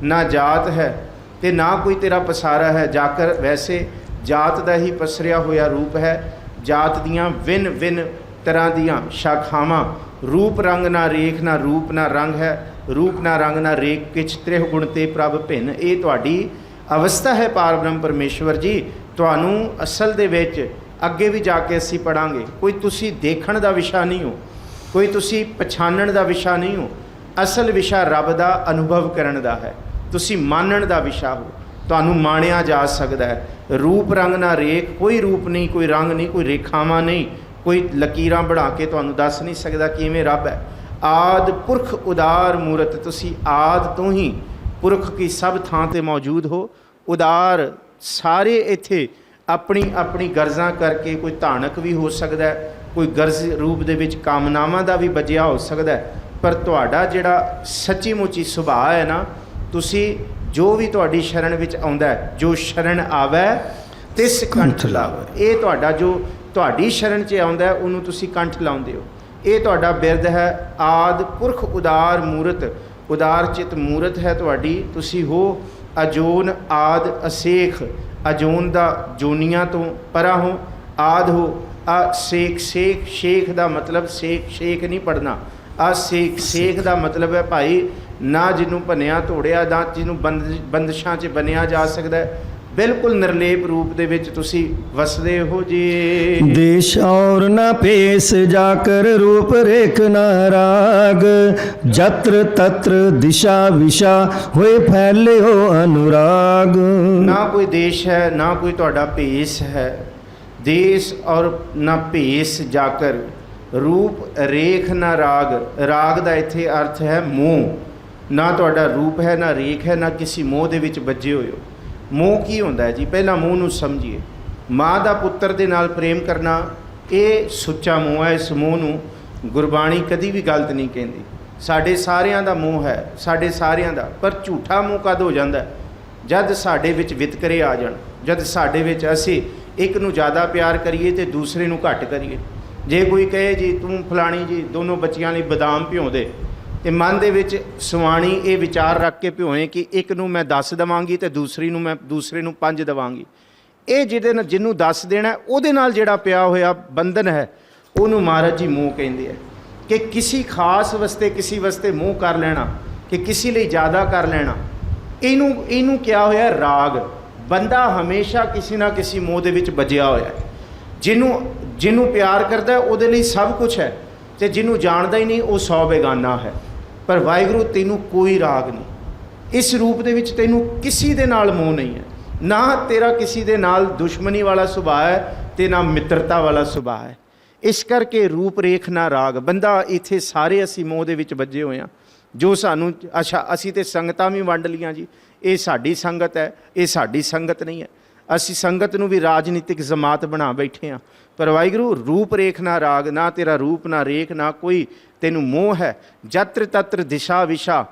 ਨਾ ਜਾਤ ਹੈ ਤੇ ਨਾ ਕੋਈ ਤੇਰਾ ਪਸਾਰਾ ਹੈ। ਜਾਕਰ ਵੈਸੇ ਜਾਤ ਦਾ ਹੀ ਪਸਰਿਆ ਹੋਇਆ ਰੂਪ ਹੈ। ਜਾਤ ਦੀਆਂ ਵਿਨ ਵਿਨ ਤਰ੍ਹਾਂ ਦੀਆਂ ਸ਼ਾਖਾਵਾਂ। ਰੂਪ ਰੰਗ ਨਾ ਰੇਖ, ਨਾ ਰੂਪ ਨਾ ਰੰਗ ਹੈ। ਰੂਪ ਨਾ ਰੰਗ ਨਾ ਰੇਖ, ਕਿਛ ਤ੍ਰਿਹ ਗੁਣ ਤੇ ਪ੍ਰਭ ਭਿੰਨ। ਇਹ ਤੁਹਾਡੀ ਅਵਸਥਾ ਹੈ ਪਾਰ ਬ੍ਰਹਮ ਪਰਮੇਸ਼ਵਰ ਜੀ। ਤੁਹਾਨੂੰ ਅਸਲ ਦੇ ਵਿੱਚ ਅੱਗੇ ਵੀ ਜਾ ਕੇ ਅਸੀਂ ਪੜਾਂਗੇ, ਕੋਈ ਤੁਸੀਂ ਦੇਖਣ ਦਾ ਵਿਸ਼ਾ ਨਹੀਂ ਹੋ, ਕੋਈ ਤੁਸੀਂ ਪਛਾਣਨ ਦਾ ਵਿਸ਼ਾ ਨਹੀਂ ਹੋ। ਅਸਲ ਵਿਸ਼ਾ ਰੱਬ ਦਾ ਅਨੁਭਵ ਕਰਨ ਦਾ ਹੈ, ਤੁਸੀਂ ਮਾਨਣ ਦਾ ਵਿਸ਼ਾ ਹੋ, ਤੁਹਾਨੂੰ ਮਾਣਿਆ ਜਾ ਸਕਦਾ ਹੈ। ਰੂਪ ਰੰਗ ਨਾ ਰੇਖ, ਕੋਈ ਰੂਪ ਨਹੀਂ, ਕੋਈ ਰੰਗ ਨਹੀਂ, ਕੋਈ ਰੇਖਾਵਾਂ ਨਹੀਂ, ਕੋਈ ਲਕੀਰਾਂ ਬਣਾ ਕੇ ਤੁਹਾਨੂੰ ਦੱਸ ਨਹੀਂ ਸਕਦਾ ਕਿਵੇਂ ਰੱਬ ਹੈ। ਆਦ ਪੁਰਖ ਉਦਾਰ ਮੂਰਤ, ਤੁਸੀਂ ਆਦ ਤੋਂ ਹੀ ਪੁਰਖ ਕੀ ਸਭ ਥਾਂ ਤੇ ਮੌਜੂਦ ਹੋ। ਉਦਾਰ ਸਾਰੇ ਇੱਥੇ ਆਪਣੀ ਆਪਣੀ ਗਰਜ਼ਾਂ ਕਰਕੇ, ਕੋਈ ਧਾਨਕ ਵੀ ਹੋ ਸਕਦਾ ਹੈ, ਕੋਈ ਗਰਜ਼ ਰੂਪ ਦੇ ਵਿੱਚ ਕਾਮਨਾਵਾਂ ਦਾ ਵੀ ਬੱਝਿਆ ਹੋ ਸਕਦਾ ਹੈ, ਪਰ ਤੁਹਾਡਾ ਜਿਹੜਾ ਸੱਚੀ ਮੁੱਚੀ ਸੁਭਾਅ ਹੈ ਨਾ, ਤੁਸੀਂ ਜੋ ਵੀ ਤੁਹਾਡੀ ਸ਼ਰਨ ਵਿੱਚ ਆਉਂਦਾ ਹੈ, ਜੋ ਸ਼ਰਨ ਆਵੈ ਤਿਸ ਕੰਠ ਲਾਵੈ, ਇਹ ਤੁਹਾਡਾ ਜੋ ਤੁਹਾਡੀ ਸ਼ਰਨ 'ਚ ਆਉਂਦਾ ਹੈ ਉਹਨੂੰ ਤੁਸੀਂ ਕੰਠ ਲਾਉਂਦੇ ਹੋ। ਇਹ ਤੁਹਾਡਾ ਬਿਰਦ ਹੈ। ਆਦ ਪੁਰਖ ਉਦਾਰ ਮੂਰਤ, ਉਦਾਰ ਚਿਤ ਮੂਰਤ ਹੈ ਤੁਹਾਡੀ। ਤੁਸੀਂ ਹੋ ਅਜੋਨ ਆਦ ਅਸੇਖ, ਅਜੋਨ ਦਾ ਜੋਨੀਆਂ ਤੋਂ ਪਰਾਂ ਹੋ। ਆਦ ਹੋ ਅਸੇਖ, ਸੇਖ ਸ਼ੇਖ ਦਾ ਮਤਲਬ ਸ਼ੇਖ ਨਹੀਂ ਪੜ੍ਹਨਾ। ਅਸੇਖ ਸੇਖ ਦਾ ਮਤਲਬ ਹੈ ਭਾਈ ਨਾ ਜਿਹਨੂੰ ਭੰਨਿਆ ਤੋੜਿਆ, ਨਾ ਜਿਹਨੂੰ ਬੰਦਸ਼ਾਂ 'ਚ ਬੰਨਿਆ ਜਾ ਸਕਦਾ, ਬਿਲਕੁਲ ਨਿਰਲੇਪ ਰੂਪ ਦੇ ਵਿੱਚ ਤੁਸੀਂ ਵਸਦੇ ਹੋ ਜੀ। ਦੇਸ਼ ਔਰ ਨਾ ਪੇਸ ਜਾਕਰ ਰੂਪ ਰੇਖ ਨਾ ਰਾਗ, ਜਤਰ ਤਤਰ ਦਿਸ਼ਾ ਵਿਸ਼ਾ ਹੋਏ ਫੈਲਿਓ ਅਨੁਰਾਗ। ਨਾ ਕੋਈ ਦੇਸ਼ ਹੈ, ਨਾ ਕੋਈ ਤੁਹਾਡਾ ਭੇਸ ਹੈ। ਦੇਸ਼ ਔਰ ਨਾ ਭੇਸ ਜਾਕਰ, ਰੂਪ ਰੇਖ ਨਾ ਰਾਗ, ਰਾਗ ਦਾ ਇੱਥੇ ਅਰਥ ਹੈ ਮੋਹ। ਨਾ ਤੁਹਾਡਾ ਰੂਪ ਹੈ, ਨਾ ਰੇਖ ਹੈ, ਨਾ ਕਿਸੇ ਮੋਹ ਦੇ ਵਿੱਚ ਬੱਝੇ ਹੋਏ ਹੋ। ਮੋਹ ਕੀ ਹੁੰਦਾ ਹੈ ਜੀ? ਪਹਿਲਾਂ ਮੋਹ ਨੂੰ ਸਮਝੀਏ। ਮਾਂ ਦਾ ਪੁੱਤਰ ਦੇ ਨਾਲ ਪ੍ਰੇਮ ਕਰਨਾ, ਇਹ ਸੁੱਚਾ ਮੋਹ ਹੈ। ਇਸ ਮੋਹ ਨੂੰ ਗੁਰਬਾਣੀ ਕਦੀ ਵੀ ਗਲਤ ਨਹੀਂ ਕਹਿੰਦੀ। ਸਾਡੇ ਸਾਰਿਆਂ ਦਾ ਮੋਹ ਹੈ, ਸਾਡੇ ਸਾਰਿਆਂ ਦਾ। ਪਰ ਝੂਠਾ ਮੋਹ ਕਦ ਹੋ ਜਾਂਦਾ? ਜਦ ਸਾਡੇ ਵਿੱਚ ਵਿਤਕਰੇ ਆ ਜਾਣ, ਜਦ ਸਾਡੇ ਵਿੱਚ ਅਸੀਂ ਇੱਕ ਨੂੰ ਜ਼ਿਆਦਾ ਪਿਆਰ ਕਰੀਏ ਅਤੇ ਦੂਸਰੇ ਨੂੰ ਘੱਟ ਕਰੀਏ। ਜੇ ਕੋਈ ਕਹੇ ਜੀ ਤੂੰ ਫਲਾਣੀ ਜੀ ਦੋਨੋਂ ਬੱਚਿਆਂ ਲਈ ਬਦਾਮ ਭਿਉਂ ਦੇ, ਅਤੇ ਮਨ ਦੇ ਵਿੱਚ ਸੁਆਣੀ ਇਹ ਵਿਚਾਰ ਰੱਖ ਕੇ ਭਿਓਏ ਕਿ ਇੱਕ ਨੂੰ ਮੈਂ 10 ਦੇਵਾਂਗੀ ਅਤੇ ਦੂਸਰੇ ਨੂੰ 5 ਦੇਵਾਂਗੀ। ਇਹ ਜਿਹਨੂੰ 10 ਦੇਣਾ ਉਹਦੇ ਨਾਲ ਜਿਹੜਾ ਪਿਆ ਹੋਇਆ ਬੰਧਨ ਹੈ ਉਹਨੂੰ ਮਹਾਰਾਜ ਜੀ ਮੋਹ ਕਹਿੰਦੇ ਆ। ਕਿ ਕਿਸੇ ਖਾਸ ਕਿਸੇ ਵਾਸਤੇ ਮੋਹ ਕਰ ਲੈਣਾ, ਕਿ ਕਿਸੇ ਲਈ ਜ਼ਿਆਦਾ ਕਰ ਲੈਣਾ, ਇਹਨੂੰ ਕਿਹਾ ਹੋਇਆ ਰਾਗ। ਬੰਦਾ ਹਮੇਸ਼ਾ ਕਿਸੇ ਨਾ ਕਿਸੇ ਮੋਹ ਦੇ ਵਿੱਚ ਬੱਝਿਆ ਹੋਇਆ। ਜਿਹਨੂੰ ਪਿਆਰ ਕਰਦਾ ਉਹਦੇ ਲਈ ਸਭ ਕੁਛ ਹੈ, ਅਤੇ ਜਿਹਨੂੰ ਜਾਣਦਾ ਹੀ ਨਹੀਂ ਉਹ 100 ਬੇਗਾਨਾ ਹੈ। ਪਰ ਵਾਹਿਗੁਰੂ ਤੈਨੂੰ ਕੋਈ ਰਾਗ ਨਹੀਂ। ਇਸ ਰੂਪ ਦੇ ਵਿੱਚ ਤੈਨੂੰ ਕਿਸੇ ਦੇ ਨਾਲ ਮੋਹ ਨਹੀਂ ਹੈ। ਨਾ ਤੇਰਾ ਕਿਸੇ ਦੇ ਨਾਲ ਦੁਸ਼ਮਣੀ ਵਾਲਾ ਸੁਭਾਅ ਹੈ ਅਤੇ ਨਾ ਮਿੱਤਰਤਾ ਵਾਲਾ ਸੁਭਾਅ ਹੈ। ਇਸ ਕਰਕੇ ਰੂਪ ਰੇਖ ਨਾ ਰਾਗ। ਬੰਦਾ ਇੱਥੇ ਸਾਰੇ ਅਸੀਂ ਮੋਹ ਦੇ ਵਿੱਚ ਬੱਝੇ ਹੋਏ ਹਾਂ। ਜੋ ਸਾਨੂੰ ਅੱਛਾ, ਅਸੀਂ ਤਾਂ ਸੰਗਤਾਂ ਵੀ ਵੰਡ ਲੀਆਂ ਜੀ। ਇਹ ਸਾਡੀ ਸੰਗਤ ਹੈ, ਇਹ ਸਾਡੀ ਸੰਗਤ ਨਹੀਂ ਹੈ। ਅਸੀਂ ਸੰਗਤ ਨੂੰ ਵੀ ਰਾਜਨੀਤਿਕ ਜਮਾਤ ਬਣਾ ਬੈਠੇ ਹਾਂ। ਪਰ ਵਾਹਿਗੁਰੂ ਰੂਪ ਰੇਖ ਨਾ ਰਾਗ, ਨਾ ਤੇਰਾ ਰੂਪ ਨਾ ਰੇਖ, ਨਾ ਕੋਈ ਤੈਨੂੰ ਮੋਹ ਹੈ। ਜਤਰ ਤਤਰ ਦਿਸ਼ਾ ਵਿਸ਼ਾ,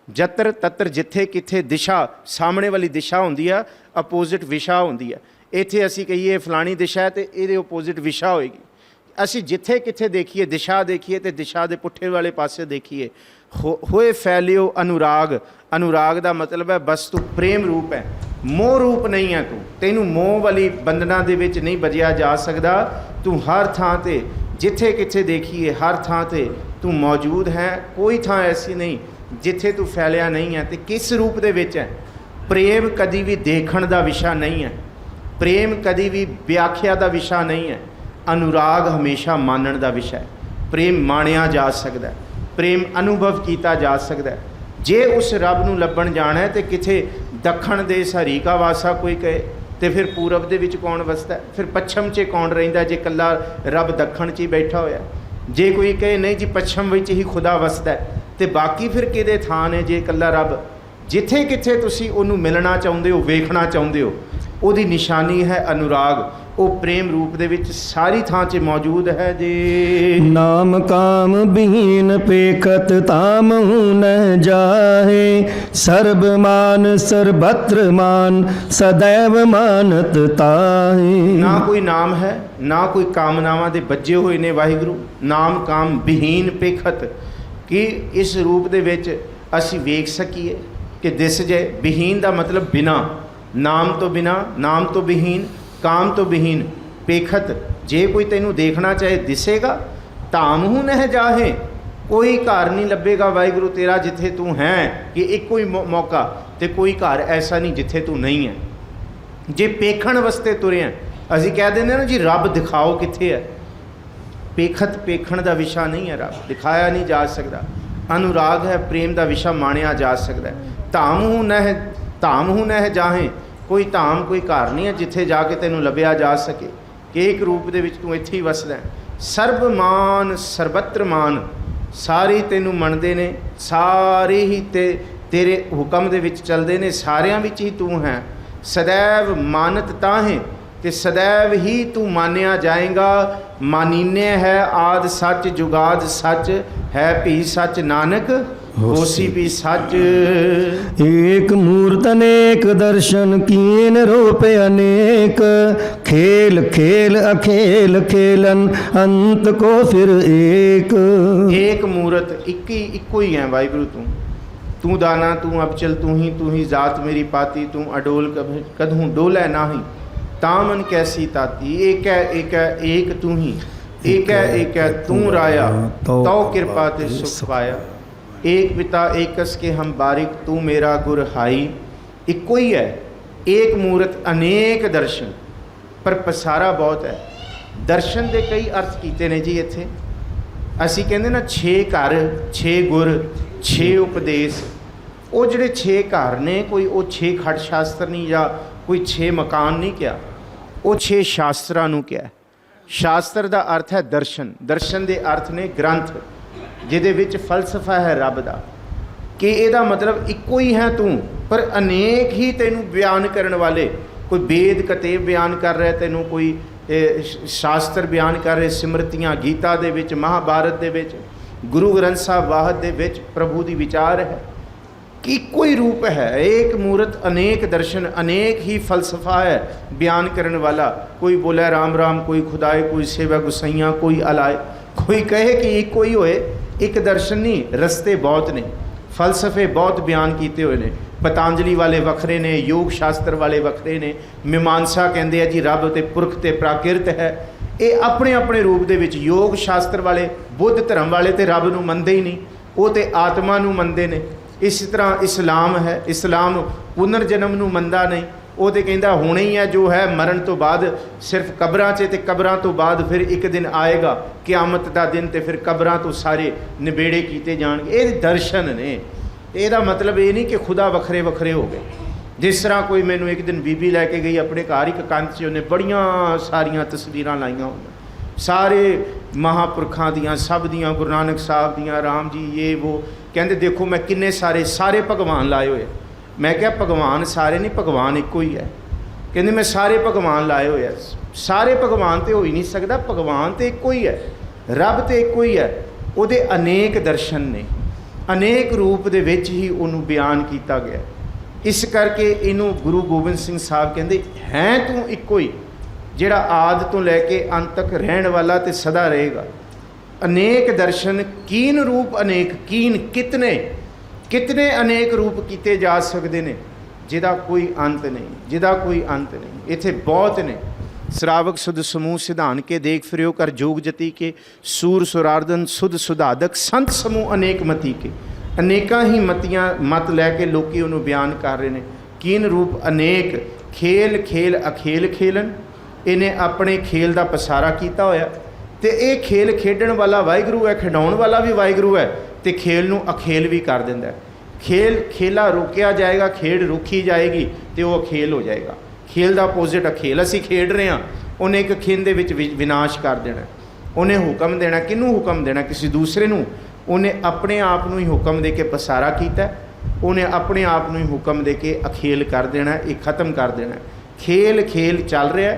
ਜਤਰ ਤਤਰ ਜਿੱਥੇ ਕਿੱਥੇ ਦਿਸ਼ਾ, ਸਾਹਮਣੇ ਵਾਲੀ ਦਿਸ਼ਾ ਹੁੰਦੀ ਆ, ਅਪੋਜ਼ਿਟ ਵਿਸ਼ਾ ਹੁੰਦੀ ਹੈ। ਇੱਥੇ ਅਸੀਂ ਕਹੀਏ ਫਲਾਣੀ ਦਿਸ਼ਾ ਹੈ ਅਤੇ ਇਹਦੇ ਅਪੋਜ਼ਿਟ ਵਿਸ਼ਾ ਹੋਏਗੀ। ਅਸੀਂ ਜਿੱਥੇ ਕਿੱਥੇ ਦੇਖੀਏ ਦਿਸ਼ਾ ਦੇਖੀਏ ਅਤੇ ਦਿਸ਼ਾ ਦੇ ਪੁੱਠੇ ਵਾਲੇ ਪਾਸੇ ਦੇਖੀਏ। ਹੋਏ ਫੈਲਿਓ ਅਨੁਰਾਗ। ਅਨੁਰਾਗ ਦਾ ਮਤਲਬ ਹੈ ਬਸ ਤੂੰ ਪ੍ਰੇਮ ਰੂਪ ਹੈ, ਮੋਹ ਰੂਪ ਨਹੀਂ ਹੈ ਤੂੰ। ਤੈਨੂੰ ਮੋਹ ਵਾਲੀ ਬੰਧਨਾਂ ਦੇ ਵਿੱਚ ਨਹੀਂ ਬੱਝਿਆ ਜਾ ਸਕਦਾ। ਤੂੰ ਹਰ ਥਾਂ 'ਤੇ ਜਿੱਥੇ ਕਿੱਥੇ ਦੇਖੀਏ ਹਰ ਥਾਂ 'ਤੇ ਤੂੰ ਮੌਜੂਦ ਹੈ। ਕੋਈ ਥਾਂ ਐਸੀ ਨਹੀਂ ਜਿੱਥੇ ਤੂੰ ਫੈਲਿਆ ਨਹੀਂ ਹੈ। ਅਤੇ ਕਿਸ ਰੂਪ ਦੇ ਵਿੱਚ ਹੈ? ਪ੍ਰੇਮ ਕਦੀ ਵੀ ਦੇਖਣ ਦਾ ਵਿਸ਼ਾ ਨਹੀਂ ਹੈ। ਪ੍ਰੇਮ ਕਦੀ ਵੀ ਵਿਆਖਿਆ ਦਾ ਵਿਸ਼ਾ ਨਹੀਂ ਹੈ। ਅਨੁਰਾਗ ਹਮੇਸ਼ਾ ਮਾਨਣ ਦਾ ਵਿਸ਼ਾ ਹੈ। ਪ੍ਰੇਮ ਮਾਣਿਆ ਜਾ ਸਕਦਾ, ਪ੍ਰੇਮ ਅਨੁਭਵ ਕੀਤਾ ਜਾ ਸਕਦਾ। ਜੇ ਉਸ ਰੱਬ ਨੂੰ ਲੱਭਣ ਜਾਣਾ ਹੈ, ਅਤੇ ਕਿਤੇ ਦੱਖਣ ਦੇਸ ਹਰੀ ਕਾ ਵਾਸਾ ਕੋਈ ਕਹੇ, ਅਤੇ ਫਿਰ ਪੂਰਬ ਦੇ ਵਿੱਚ ਕੌਣ ਵਸਦਾ? ਫਿਰ ਪੱਛਮ 'ਚ ਕੌਣ ਰਹਿੰਦਾ ਜੇ ਇਕੱਲਾ ਰੱਬ ਦੱਖਣ 'ਚ ਹੀ ਬੈਠਾ ਹੋਇਆ? ਜੇ ਕੋਈ ਕਹੇ ਨਹੀਂ ਜੀ ਪੱਛਮ ਵਿੱਚ ਹੀ ਖੁਦਾ ਵਸਦਾ, ਅਤੇ ਬਾਕੀ ਫਿਰ ਕਿਹਦੇ ਥਾਂ ਨੇ ਜੇ ਇਕੱਲਾ ਰੱਬ? ਜਿੱਥੇ ਕਿੱਥੇ ਤੁਸੀਂ ਉਹਨੂੰ ਮਿਲਣਾ ਚਾਹੁੰਦੇ ਹੋ, ਵੇਖਣਾ ਚਾਹੁੰਦੇ ਹੋ, ਉਹਦੀ ਨਿਸ਼ਾਨੀ ਹੈ ਅਨੁਰਾਗ। ਉਹ ਪ੍ਰੇਮ ਰੂਪ ਦੇ ਵਿੱਚ ਸਾਰੀ ਥਾਂ 'ਚ ਮੌਜੂਦ ਹੈ ਜੀ। ਨਾਮ ਕਾਮ ਬਹੀਨ ਪੇਖਤ ਤਾਮਹੁ ਨ ਜਾਹੇ, ਸਰਬ ਮਾਨ ਸਰਬਤਰ ਮਾਨ ਸदैव ਮਾਨਤ ਤਾਹੇ। ਨਾ ਕੋਈ ਨਾਮ ਹੈ, ਨਾ ਕੋਈ ਕਾਮਨਾਵਾਂ ਦੇ ਬੱਝੇ ਹੋਏ ਨੇ ਵਾਹਿਗੁਰੂ। ਨਾਮ ਕਾਮ ਬਹੀਨ ਪੇਖਤ, ਕਿ ਇਸ ਰੂਪ ਦੇ ਵਿੱਚ ਅਸੀਂ ਵੇਖ ਸਕੀਏ ਕਿ ਦਿਸ ਜੇ। ਬਹੀਨ ਦਾ ਮਤਲਬ ਬਿਨਾ, ਨਾਮ ਤੋਂ ਬਿਨਾ, ਨਾਮ ਤੋਂ ਬਹੀਨ, ਕਾਮ ਤੋਂ ਬਹੀਨ, ਪੇਖਤ। ਜੇ ਕੋਈ ਤੈਨੂੰ ਦੇਖਣਾ ਚਾਹੇ ਦਿਸੇਗਾ। ਧਾਮਹੁ ਨਹਿ ਜਾਹੇ, ਕੋਈ ਘਰ ਨਹੀਂ ਲੱਭੇਗਾ ਵਾਹਿਗੁਰੂ ਤੇਰਾ ਜਿੱਥੇ ਤੂੰ ਹੈ। ਕਿ ਇੱਕੋ ਹੀ ਮੌਕਾ, ਅਤੇ ਕੋਈ ਘਰ ਐਸਾ ਨਹੀਂ ਜਿੱਥੇ ਤੂੰ ਨਹੀਂ ਹੈ। जे पेखण वास्ते तुरे हैं, असीं कह देंगे ना जी रब दिखाओ कित्थे है। पेखत पेखण का विशा नहीं है, रब दिखाया नहीं जा सकता। अनुराग है, प्रेम का विशा माणिया जा सकता है। धाम हूँ नह जाहें, कोई धाम कोई घर नहीं है जिथे जाके तेनों लभ्या जा सके कि एक रूप दे विच तूं इत्थे ही वसदा है। सर्वमान सर्वत्र मान, सारे तेनों मनदे ने, सारे ही तेरे हुक्म दे विच चलदे ने, सारियां विच ही तू है। सदैव मानत ताहें, ते सदैव ही तू मानिया जाएगा। मानीने है आद सच जुगाद सच, है भी सच नानक होसी भी सच। एक मूर्त अनेक दर्शन कीन रूप अनेक, खेल खेल अखेल खेलन अंत को फिर एक। एक मूर्त इक्को ही है वाहिगुरु तू दाना तू अबचल तू ही जात मेरी पाती, तू अडोल कदहूँ डोलै नाही, तामन कैसी ताती। एक है एक तू ही, एक है तू राया, तो कृपा ते सुख पाया। एक पिता एकस के हम बारिक, तू मेरा गुर हाई। इक्को ही है, एक मूर्त अनेक दर्शन, पर पसारा बहुत है। दर्शन के कई अर्थ किए ने जी इत्थे। असी कहते ना 6 घर 6 गुर 6 उपदेश। वो जिहड़े 6 घर ने, कोई वो 6 खट शास्त्र नहीं या कोई 6 मकान नहीं किया, वो 6 शास्त्रां नूं किया। शास्त्र का अर्थ है दर्शन, दर्शन के अर्थ ने ग्रंथ, जिहदे विच फलसफा है रब दा, कि इहदा मतलब इक्को ही है तू, पर अनेक ही तेनू बयान करने वाले। कोई वेद कतेब बयान कर रहा है तेनू, कोई शास्त्र बयान कर रहे, सिमरतियाँ गीता दे विच, महाभारत दे विच, गुरु ग्रंथ साहब वाहद दे विच प्रभु दी विचार है कि कोई रूप है। एक मूर्त अनेक दर्शन, अनेक ही फलसफा है बयान करने वाला। कोई बोले राम राम, कोई खुदाए, कोई सेवा गुसाइयाँ, कोई अलाए, कोई कहे कि एक कोई होए। एक दर्शन नहीं, रस्ते बहुत ने, फलसफे बहुत बयान किए हुए ने। पतंजलि वाले वखरे ने, योग शास्त्र वाले वखरे ने। मीमांसा कहते हैं जी रब ते पुरख ते प्राकृत है। ये अपने अपने रूप दे विच। योग शास्त्र वाले, बुद्ध धर्म वाले तो रब नूं मनदे ही नहीं, वो तो आत्मा नूं मनदे ने। इस तरह इस्लाम है, इस्लाम पुनर्जन्म नूं मनदा नहीं, वो तो कहता होना ही है जो है, मरण तो बाद सिर्फ कब्रां 'च, ते कब्रां तो बाद फिर एक दिन आएगा क़यामत का दिन, तो फिर कब्रां तो सारे निबेड़े किए जाएंगे। ये दर्शन ने। ਇਹਦਾ मतलब ये नहीं कि खुदा वखरे वखरे हो गए। जिस तरह कोई मैनू एक दिन बीबी लैके गई अपने घर, एक कंध 'ਚ उन्हें बड़िया सारिया तस्वीरां लाइया होंगे, सारे महापुरखों दियाँ, सब दियाँ, गुरु नानक साहब दियाँ, राम जी ये वो। कहते देखो मैं किन्ने सारे भगवान लाए हुए। मैं क्या भगवान सारे नहीं, भगवान एको ही है। कहते मैं सारे भगवान लाए हुए। सारे भगवान तो हो ही नहीं सकता, भगवान तो एको ही है, रब तो एको ही है। उहदे अनेक दर्शन ने, अनेक रूप दे विच ही उन्होंने बयान किया गया। इस करके इनू गुरु गोबिंद सिंह साहब कहते हैं तू इक्को ही, जिहड़ा आद तो लैके अंत तक रहने वाला तो सदा रहेगा। अनेक दर्शन कीन रूप अनेक, कीन कितने कितने अनेक रूप किए जा सकते हैं, जिहदा कोई अंत नहीं, जिहदा कोई अंत नहीं। इत्थे बहुत ने। श्रावक सुध समूह सिधान के देख फिरो, कर जोग जति के सूर सुरार्दन सुध सुधादक, संत समूह अनेक मती के। अनेका ही मतियाँ मत लैके लोग उन्होंने बयान कर रहे हैं। कीन रूप अनेक, खेल खेल अखेल खेलन, इन्हें अपने खेल का पसारा किया होया। तो ये खेल खेडण वाला वाहिगुरू है, खिडाउण वाला भी वाहिगुरू है, तो खेल नूं अखेल भी कर दिंदा है। खेल खेला रोकिया जाएगा, खेड रोकी जाएगी तो वह अखेल हो जाएगा। खेल का अपोजिट अखेल। असी खेड रहे हैं, उन्हें एक खेल दे विच विनाश कर देना। उन्हें हुक्म देना, किनू हुक्म देना? किसी दूसरे नूं। उन्हें अपने आप नूं ही हुक्म दे के पसारा किया, उन्हें अपने आप नूं ही हुक्म दे के अखेल कर देना, ये खत्म कर देना। खेल खेल चल रहा है,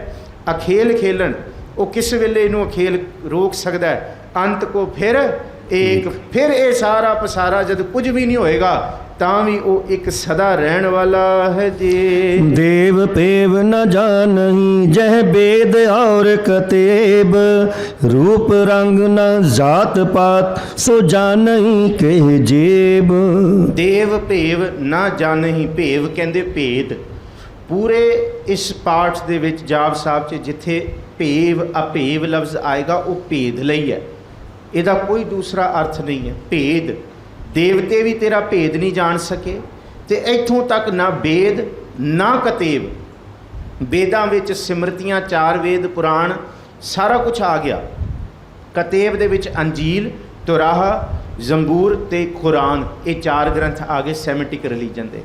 अखेल खेलन वो किस वेले इनू अखेल रोक सकता है? अंत को फिर एक, फिर ये सारा पसारा जब कुछ भी नहीं होएगा तां भी वो एक सदा रहने वाला है जी। देव पेव न जानही जह वेद और कतेब, रूप रंग न जात पात सो जानही के जेब। देव भेव न जानही, भेव कहते भेद। पूरे इस पाठ दे विच जाप साहब च जिथे भेव अभेव लफ्ज़ आएगा वो भेद लई है, इसदा कोई दूसरा अर्थ नहीं है। भेद, देवते भी तेरा भेद नहीं जान सके, तो इत्थों तक ना वेद ना कतेब, वेदां विच सिमरतियां 4 वेद पुराण सारा कुछ आ गया। कतेब दे विच अंजील, तुराह, जंबूर ते कुरान, ये 4 ग्रंथ आ गए सैमेटिक रिलीजन दे।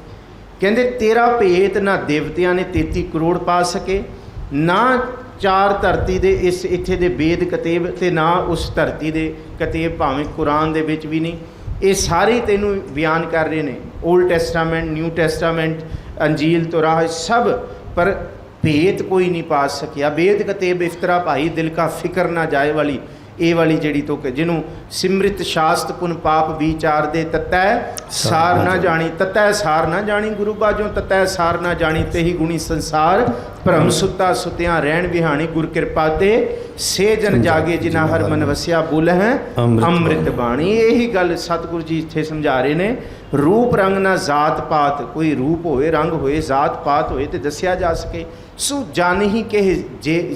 कहंदे तेरा भेत ना देवतियां ने 33 करोड़ पा सके, ना 4 धरती दे इस इत्थे दे वेद कतेब ते ना उस धरती दे कतेब, भावें कुरान दे विच भी नहीं। ये सारे तेनू बयान कर रहे ने, ओल्ड टैस्टामेंट, न्यू टैस्टामेंट, अंजील, तुराह, सब, पर भेत कोई नहीं पा सकिया। वेद कतेब इफ्तरा भाई दिल का फिक्र ना जाए वाली, ये वाली जड़ी तो जिन्हों सिमृत शास्त्र पुन पाप विचार दे, ततै सार ना जानी, ततै सार ना जानी गुरु बाजों, ततै सार ना जानी तेही गुणी संसार, भ्रम सुता सुत्या रहन विहानी, गुर कृपा ते से जन जागे जिना हर मन वसिया, बोल है अमृत बाणी। यही गल सतगुरु जी इत्थे समझा रहे ने। रूप रंग ना जात पात, कोई रूप होए, रंग होए, जात पात होए तो दसिया जा सके। सो जान ही के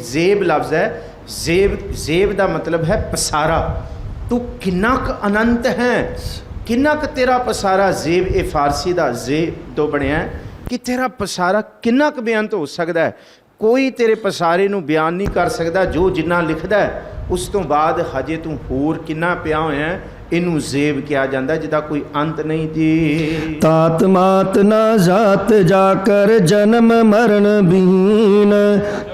जेब लफ्ज़ है, जेब, जेब का मतलब है पसारा। तू किन्ना क अनंत है, किन्ना क तेरा पसारा। जेब ये फारसी का जेब तो बनया कि तेरा पसारा किन्ना क बेअंत हो सकता है। कोई तेरे पसारे नूं बयान नहीं कर सकता। जो जिन्ना लिखदा है उस तो बाद हजे तू होर किन्ना पिया होया है, इनू जेब किया जाता जिदा कोई अंत नहीं जी। तात मात न जात जाकर जन्म मरण बीन,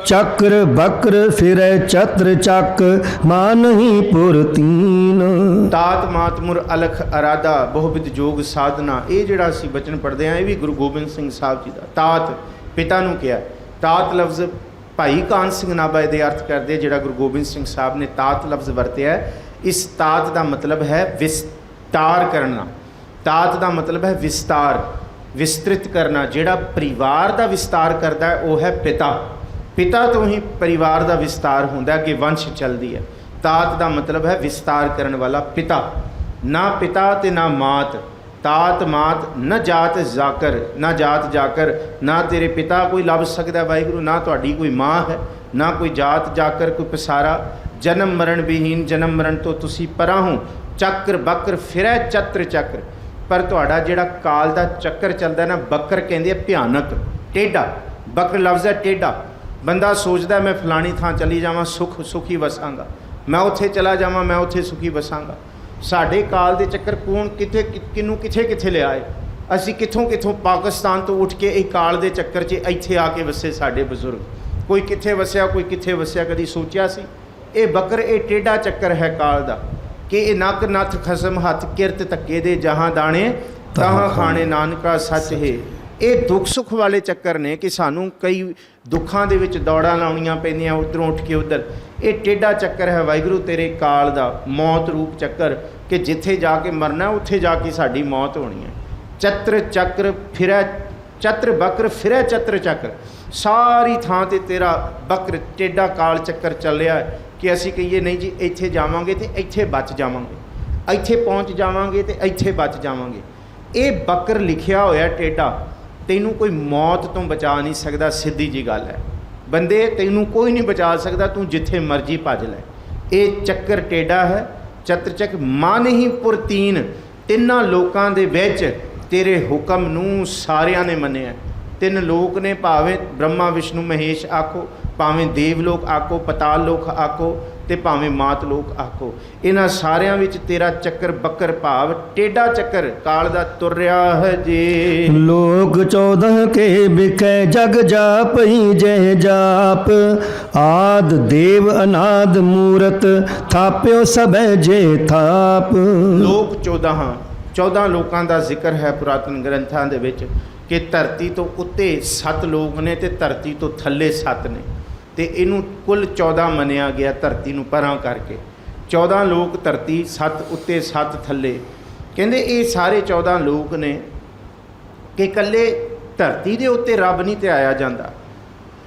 चक्र बक्र फिरै चत्र चक मान ही पुरतीन। तात मात मुर अलख अरादा बहुविध जोग साधना, ये जिहड़ा असीं बचन पढ़ते हैं ये भी गुरु गोबिंद सिंह साहब जी का। तात पिता नूं किहा, तात लफ्ज़ भाई कान सिंह नाभा दे अर्थ करते, जिहड़ा गुरु गोबिंद सिंह साहब ने तात लफ्ज़ वरतिया है। इस तात का मतलब है विस्तार करना। तात का मतलब है विस्तार, विस्तृत करना। जिहड़ा परिवार का विस्तार करता है वह है पिता। पिता तो ही परिवार का विस्तार होंदा है कि वंश चलती है। तात का मतलब है विस्तार करने वाला पिता। ना पिता ते ना मात, तात मात न जात जाकर, ना जात जाकर, ना तेरे पिता कोई लभ सकता वाहिगुरू, ना तुहाडी कोई माँ है, ना कोई जात जाकर कोई पसारा। जन्म मरण विहीन, जन्म मरण तो तुसी परा हो। चक्र बक्र फिरै चत्र चक्र, पर तुहाडा जिहड़ा काल दा चक्कर चलदा ना, बक्र कहंदे भयानक, टेढ़ा। बक्र लफ्ज़ है टेढ़ा। बंदा सोचदा मैं फलानी थां चली जावां सुखी वसांगा, मैं उत्थे चला जावां मैं उत्थे सुखी वसांगा। साडे काल दे चक्कर कौन किथे किनू किथे किथे ले आए। असीं कित्थों कित्थों पाकिस्तान तो उठ के इह काल दे चक्कर 'च इत्थे आके वसे साडे बजुर्ग। कोई किथे वसिया, कोई किथे वसिया, कदी सोचिया सी? ये बकर ये टेढ़ा चक्कर है काल दा कि ये नक नथ खसम हथ किरत धक्के दे, जहाँ दाने तहाँ खाने नानका सच है। ये दुख सुख वाले चक्कर ने कि सानू कई दुखों दे विच दौड़ां लाउणियां पैंदियां उधरों उठ के उधर। ये टेढ़ा चक्कर है वाहिगुरू तेरे काल दा, मौत रूप चक्कर कि जिथे जाके मरना उत्थे जाके साडी मौत होनी है। चत्र चक्र फिरै चत्र बक्र फिरै चत्र चक्र, सारी थां ते तेरा बक्र टेढ़ा काल चक्कर चलिया है कि असीं कहिए नहीं जी इत्थे जावांगे तो इत्थे बच जावांगे, इत्थे पहुँच जावांगे तो इत्थे बच जावांगे। ये बकर लिखिया होया टेढ़ा, तैनू कोई मौत तो बचा नहीं सकता। सीधी जी गल है, बंदे तैनू कोई नहीं बचा सकता, तू जिथे मर्जी भज लै। ये चक्कर टेढ़ा है। चत्र चक्र मन ही पुरतीन, तिन्ना लोकां दे विच तेरे हुक्म नू सारियां ने मन्निया। 3 लोक ने, भावें ब्रह्मा विष्णु महेश आखो, भावें देवलोक आखो, पताल लोक आखो ते भावें मात लोक आखो, इन्हां सारियां विच तेरा चक्कर बकर भाव टेढ़ा चक्कर काल दा तुर रहा है जी। लोक 14 के बिखै जग जाप ही जय जाप, आद देव अनाद मूरत थाप्यो सबे जे थाप। लोक 14 लोकां दा जिक्र है पुरातन ग्रंथां दे विच कि धरती तो उत्ते 7 लोग ने ते धरती तो थल्ले 7 ने, ते इनू कुल 14 मनिया गया धरती नू परां करके। 14 लोग धरती, 7 उत्ते 7 थल्ले। कहंदे ये सारे 14 लोग ने कि कल्ले धरती दे उत्ते रब नहीं ते आया जांदा।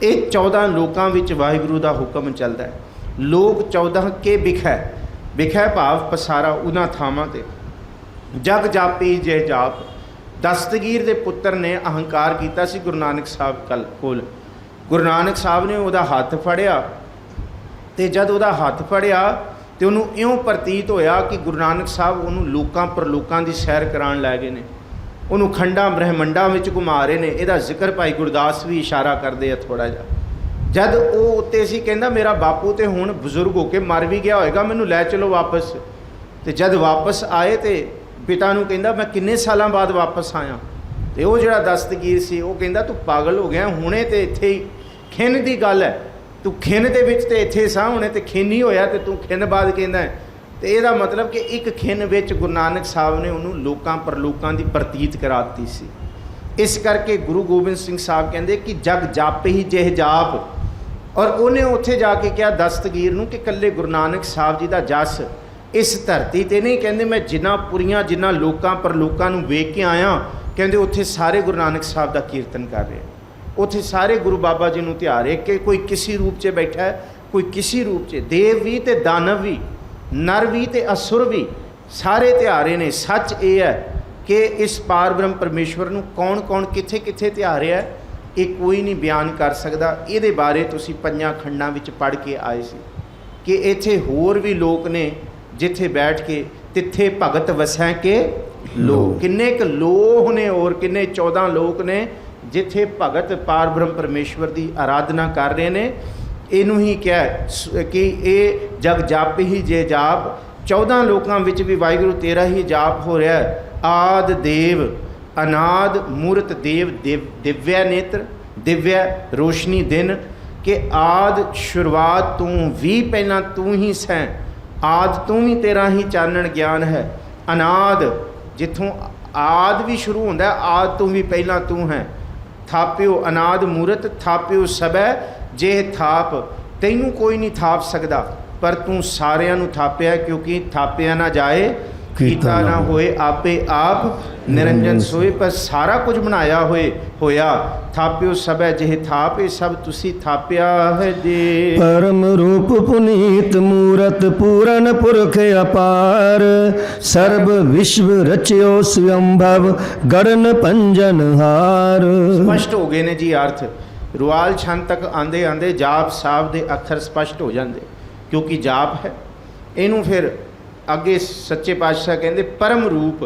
ये 14 लोकां विच वाहिगुरू दा हुक्म चलदा है। लोक 14 के बिखै, बिखै भाव पसारा उन्हां थावां ते। जग जापी जय जाप, दस्तगीर दे पुत्तर ने अहंकार किया सी गुरु नानक साहब कोल। गुरु नानक साहब ने उहदा हत्थ फड़िया, तो जब उहदा हत्थ फड़िया तो उन्होंने इउं प्रतीत होया कि गुरु नानक साहब उन्होंने लोकां पर लोकां दी सैर कराउण लै गए ने। ਉਹਨੂੰ ਖੰਡਾਂ ਬ੍ਰਹਿਮੰਡਾਂ ਵਿੱਚ ਘੁਮਾ ਰਹੇ ਨੇ। ਇਹਦਾ ਜ਼ਿਕਰ ਭਾਈ ਗੁਰਦਾਸ ਵੀ ਇਸ਼ਾਰਾ ਕਰਦੇ ਆ ਥੋੜ੍ਹਾ ਜਿਹਾ। ਜਦ ਉਹ ਉੱਤੇ ਸੀ ਕਹਿੰਦਾ ਮੇਰਾ ਬਾਪੂ ਤੇ ਹੁਣ ਬਜ਼ੁਰਗ ਹੋ ਕੇ ਮਰ ਵੀ ਗਿਆ ਹੋਏਗਾ, ਮੈਨੂੰ ਲੈ ਚਲੋ ਵਾਪਸ। ਤੇ ਜਦ ਵਾਪਸ ਆਏ ਤੇ ਪਿਤਾ ਨੂੰ ਕਹਿੰਦਾ ਮੈਂ ਕਿੰਨੇ ਸਾਲਾਂ ਬਾਅਦ ਵਾਪਸ ਆਇਆ। ਤੇ ਉਹ ਜਿਹੜਾ ਦਸਤਗੀਰ ਸੀ ਉਹ ਕਹਿੰਦਾ ਤੂੰ ਪਾਗਲ ਹੋ ਗਿਆ, ਹੁਣੇ ਤੇ ਇੱਥੇ ਹੀ ਖਿੰਨ ਦੀ ਗੱਲ ਹੈ, ਤੂੰ ਖਿੰਨ ਦੇ ਵਿੱਚ ਤੇ ਇੱਥੇ ਸਾਂ, ਹੁਣੇ ਤੇ ਖਿੰਨ ਹੀ ਹੋਇਆ ਤੇ ਤੂੰ ਖਿੰਨ ਬਾਅਦ ਕਹਿੰਦਾ ਹੈ। ਤੇ ਇਹਦਾ ਮਤਲਬ ਕਿ ਇੱਕ ਖਿੰਨ ਵਿੱਚ ਗੁਰੂ ਨਾਨਕ ਸਾਹਿਬ ਨੇ ਉਹਨੂੰ ਲੋਕਾਂ ਪਰਲੋਕਾਂ ਦੀ ਪ੍ਰਤੀਤ ਕਰਾ ਦਿੱਤੀ ਸੀ। ਇਸ ਕਰਕੇ ਗੁਰੂ ਗੋਬਿੰਦ ਸਿੰਘ ਸਾਹਿਬ ਕਹਿੰਦੇ ਕਿ ਜਗ ਜਾਪੇ ਹੀ ਜਿਹ ਜਾਪ। ਔਰ ਉਹਨੇ ਉੱਥੇ ਜਾ ਕੇ ਕਿਹਾ ਦਸਤਗੀਰ ਨੂੰ ਕਿ ਇਕੱਲੇ ਗੁਰੂ ਨਾਨਕ ਸਾਹਿਬ ਜੀ ਦਾ ਜਸ ਇਸ ਧਰਤੀ 'ਤੇ ਨਹੀਂ, ਕਹਿੰਦੇ ਮੈਂ ਜਿੰਨਾ ਪੁਰੀਆਂ ਜਿੰਨਾ ਲੋਕਾਂ ਪਰਲੋਕਾਂ ਨੂੰ ਵੇਖ ਕੇ ਆਇਆ, ਕਹਿੰਦੇ ਉੱਥੇ ਸਾਰੇ ਗੁਰੂ ਨਾਨਕ ਸਾਹਿਬ ਦਾ ਕੀਰਤਨ ਕਰ ਰਹੇ, ਉੱਥੇ ਸਾਰੇ ਗੁਰੂ ਬਾਬਾ ਜੀ ਨੂੰ ਧਿਆ ਰਹੇ ਕਿ ਕੋਈ ਕਿਸੇ ਰੂਪ 'ਚ ਬੈਠਾ ਹੈ, ਕੋਈ ਕਿਸੇ ਰੂਪ 'ਚ, ਦੇਵ ਵੀ ਤੇ ਦਾਨਵ ਵੀ, ਨਰ ਵੀ ਤੇ ਅਸੁਰ ਵੀ, ਸਾਰੇ ਧਿਆ ਰਹੇ ਨੇ। ਸੱਚ ਇਹ ਹੈ ਕਿ ਇਸ ਪਾਰ ਬ੍ਰਹਮ ਪਰਮੇਸ਼ਵਰ ਨੂੰ ਕੌਣ ਕੌਣ ਕਿੱਥੇ ਕਿੱਥੇ ਧਿਆ ਰਿਹਾ ਹੈ, ਇਹ ਕੋਈ ਨਹੀਂ ਬਿਆਨ ਕਰ ਸਕਦਾ। ਇਹਦੇ ਬਾਰੇ ਤੁਸੀਂ ਪੰਜਾਂ ਖੰਡਾਂ ਵਿੱਚ ਪੜ੍ਹ ਕੇ ਆਏ ਸੀ ਕਿ ਇੱਥੇ ਹੋਰ ਵੀ ਲੋਕ ਨੇ ਜਿੱਥੇ ਬੈਠ ਕੇ ਤਿੱਥੇ ਭਗਤ ਵਸੈ ਕੇ ਲੋਕ, ਕਿੰਨੇ ਕੁ ਲੋਹ ਨੇ ਔਰ ਕਿੰਨੇ 14 ਲੋਕ ਨੇ ਜਿੱਥੇ ਭਗਤ ਪਾਰ ਬ੍ਰਹਮ ਪਰਮੇਸ਼ਵਰ ਦੀ ਆਰਾਧਨਾ ਕਰ ਰਹੇ ਨੇ। ਇਹਨੂੰ ਹੀ ਕਿਹਾ ਕਿ ਇਹ ਜਗ ਜਾਪ ਹੀ ਜੇ ਜਾਪ, 14 ਲੋਕਾਂ ਵਿੱਚ ਵੀ ਵਾਹਿਗੁਰੂ ਤੇਰਾ ਹੀ ਜਾਪ ਹੋ ਰਿਹਾ ਹੈ। ਆਦ ਦੇਵ ਅਨਾਦ ਮੂਰਤ ਦੇਵ, ਦਿਵਿਆ ਨੇਤਰ, ਦਿਵਿਆ ਰੋਸ਼ਨੀ ਦਿਨ, ਕਿ ਆਦ ਸ਼ੁਰੂਆਤ ਤੂੰ ਵੀ ਪਹਿਲਾਂ ਤੂੰ ਹੀ ਸੈਂ, ਆਦ ਤੂੰ ਵੀ ਤੇਰਾ ਹੀ ਚਾਨਣ ਗਿਆਨ ਹੈ। ਅਨਾਦ ਜਿੱਥੋਂ ਆਦ ਵੀ ਸ਼ੁਰੂ ਹੁੰਦਾ, ਆਦ ਤੂੰ ਵੀ ਪਹਿਲਾਂ ਤੂੰ ਹੈ। ਥਾਪਿਓ ਅਨਾਦ ਮੂਰਤ, ਥਾਪਿਓ ਸਭੈ ਜੇ ਥਾਪ, ਤੈਨੂੰ ਕੋਈ ਨਹੀਂ ਥਾਪ ਸਕਦਾ ਪਰ ਤੂੰ ਸਾਰਿਆਂ ਨੂੰ ਥਾਪਿਆ, ਕਿਉਂਕਿ ਥਾਪਿਆ ਨਾ ਜਾਏ ਕੀਤਾ ਨਾ ਹੋਏ, ਆਪੇ ਆਪ ਨਿਰੰਜਨ ਸੋਏ। ਪਰ ਸਾਰਾ ਕੁਝ ਬਣਾਇਆ ਹੋਇਆ ਥਾਪਿਓ ਸਭੈ ਜਿਹੇ ਥਾਪ, ਇਹ ਸਭ ਤੁਸੀਂ ਥਾਪਿਆ ਹੈ ਜੀ। ਪਰਮ ਰੂਪ ਪੁਨੀਤ ਮੂਰਤ ਪੂਰਨ ਪੁਰਖ ਅਪਾਰ, ਸਰਬ ਵਿਸ਼ਵ ਰਚਿਓ ਸਵੰਭਵ ਗੜਨ ਪੰਜਨ ਹਾਰ। ਸਪਸ਼ਟ ਹੋ ਗਏ ਨੇ ਜੀ ਅਰਥ। ਰੁਆਲ ਛੰਦ ਤੱਕ ਆਂਦੇ ਆਂਦੇ ਜਾਪ ਸਾਹਿਬ ਦੇ ਅੱਖਰ ਸਪਸ਼ਟ ਹੋ ਜਾਂਦੇ, ਕਿਉਂਕਿ ਜਾਪ ਹੈ। ਇਹਨੂੰ ਫਿਰ ਅੱਗੇ ਸੱਚੇ ਪਾਤਸ਼ਾਹ ਕਹਿੰਦੇ ਪਰਮ ਰੂਪ,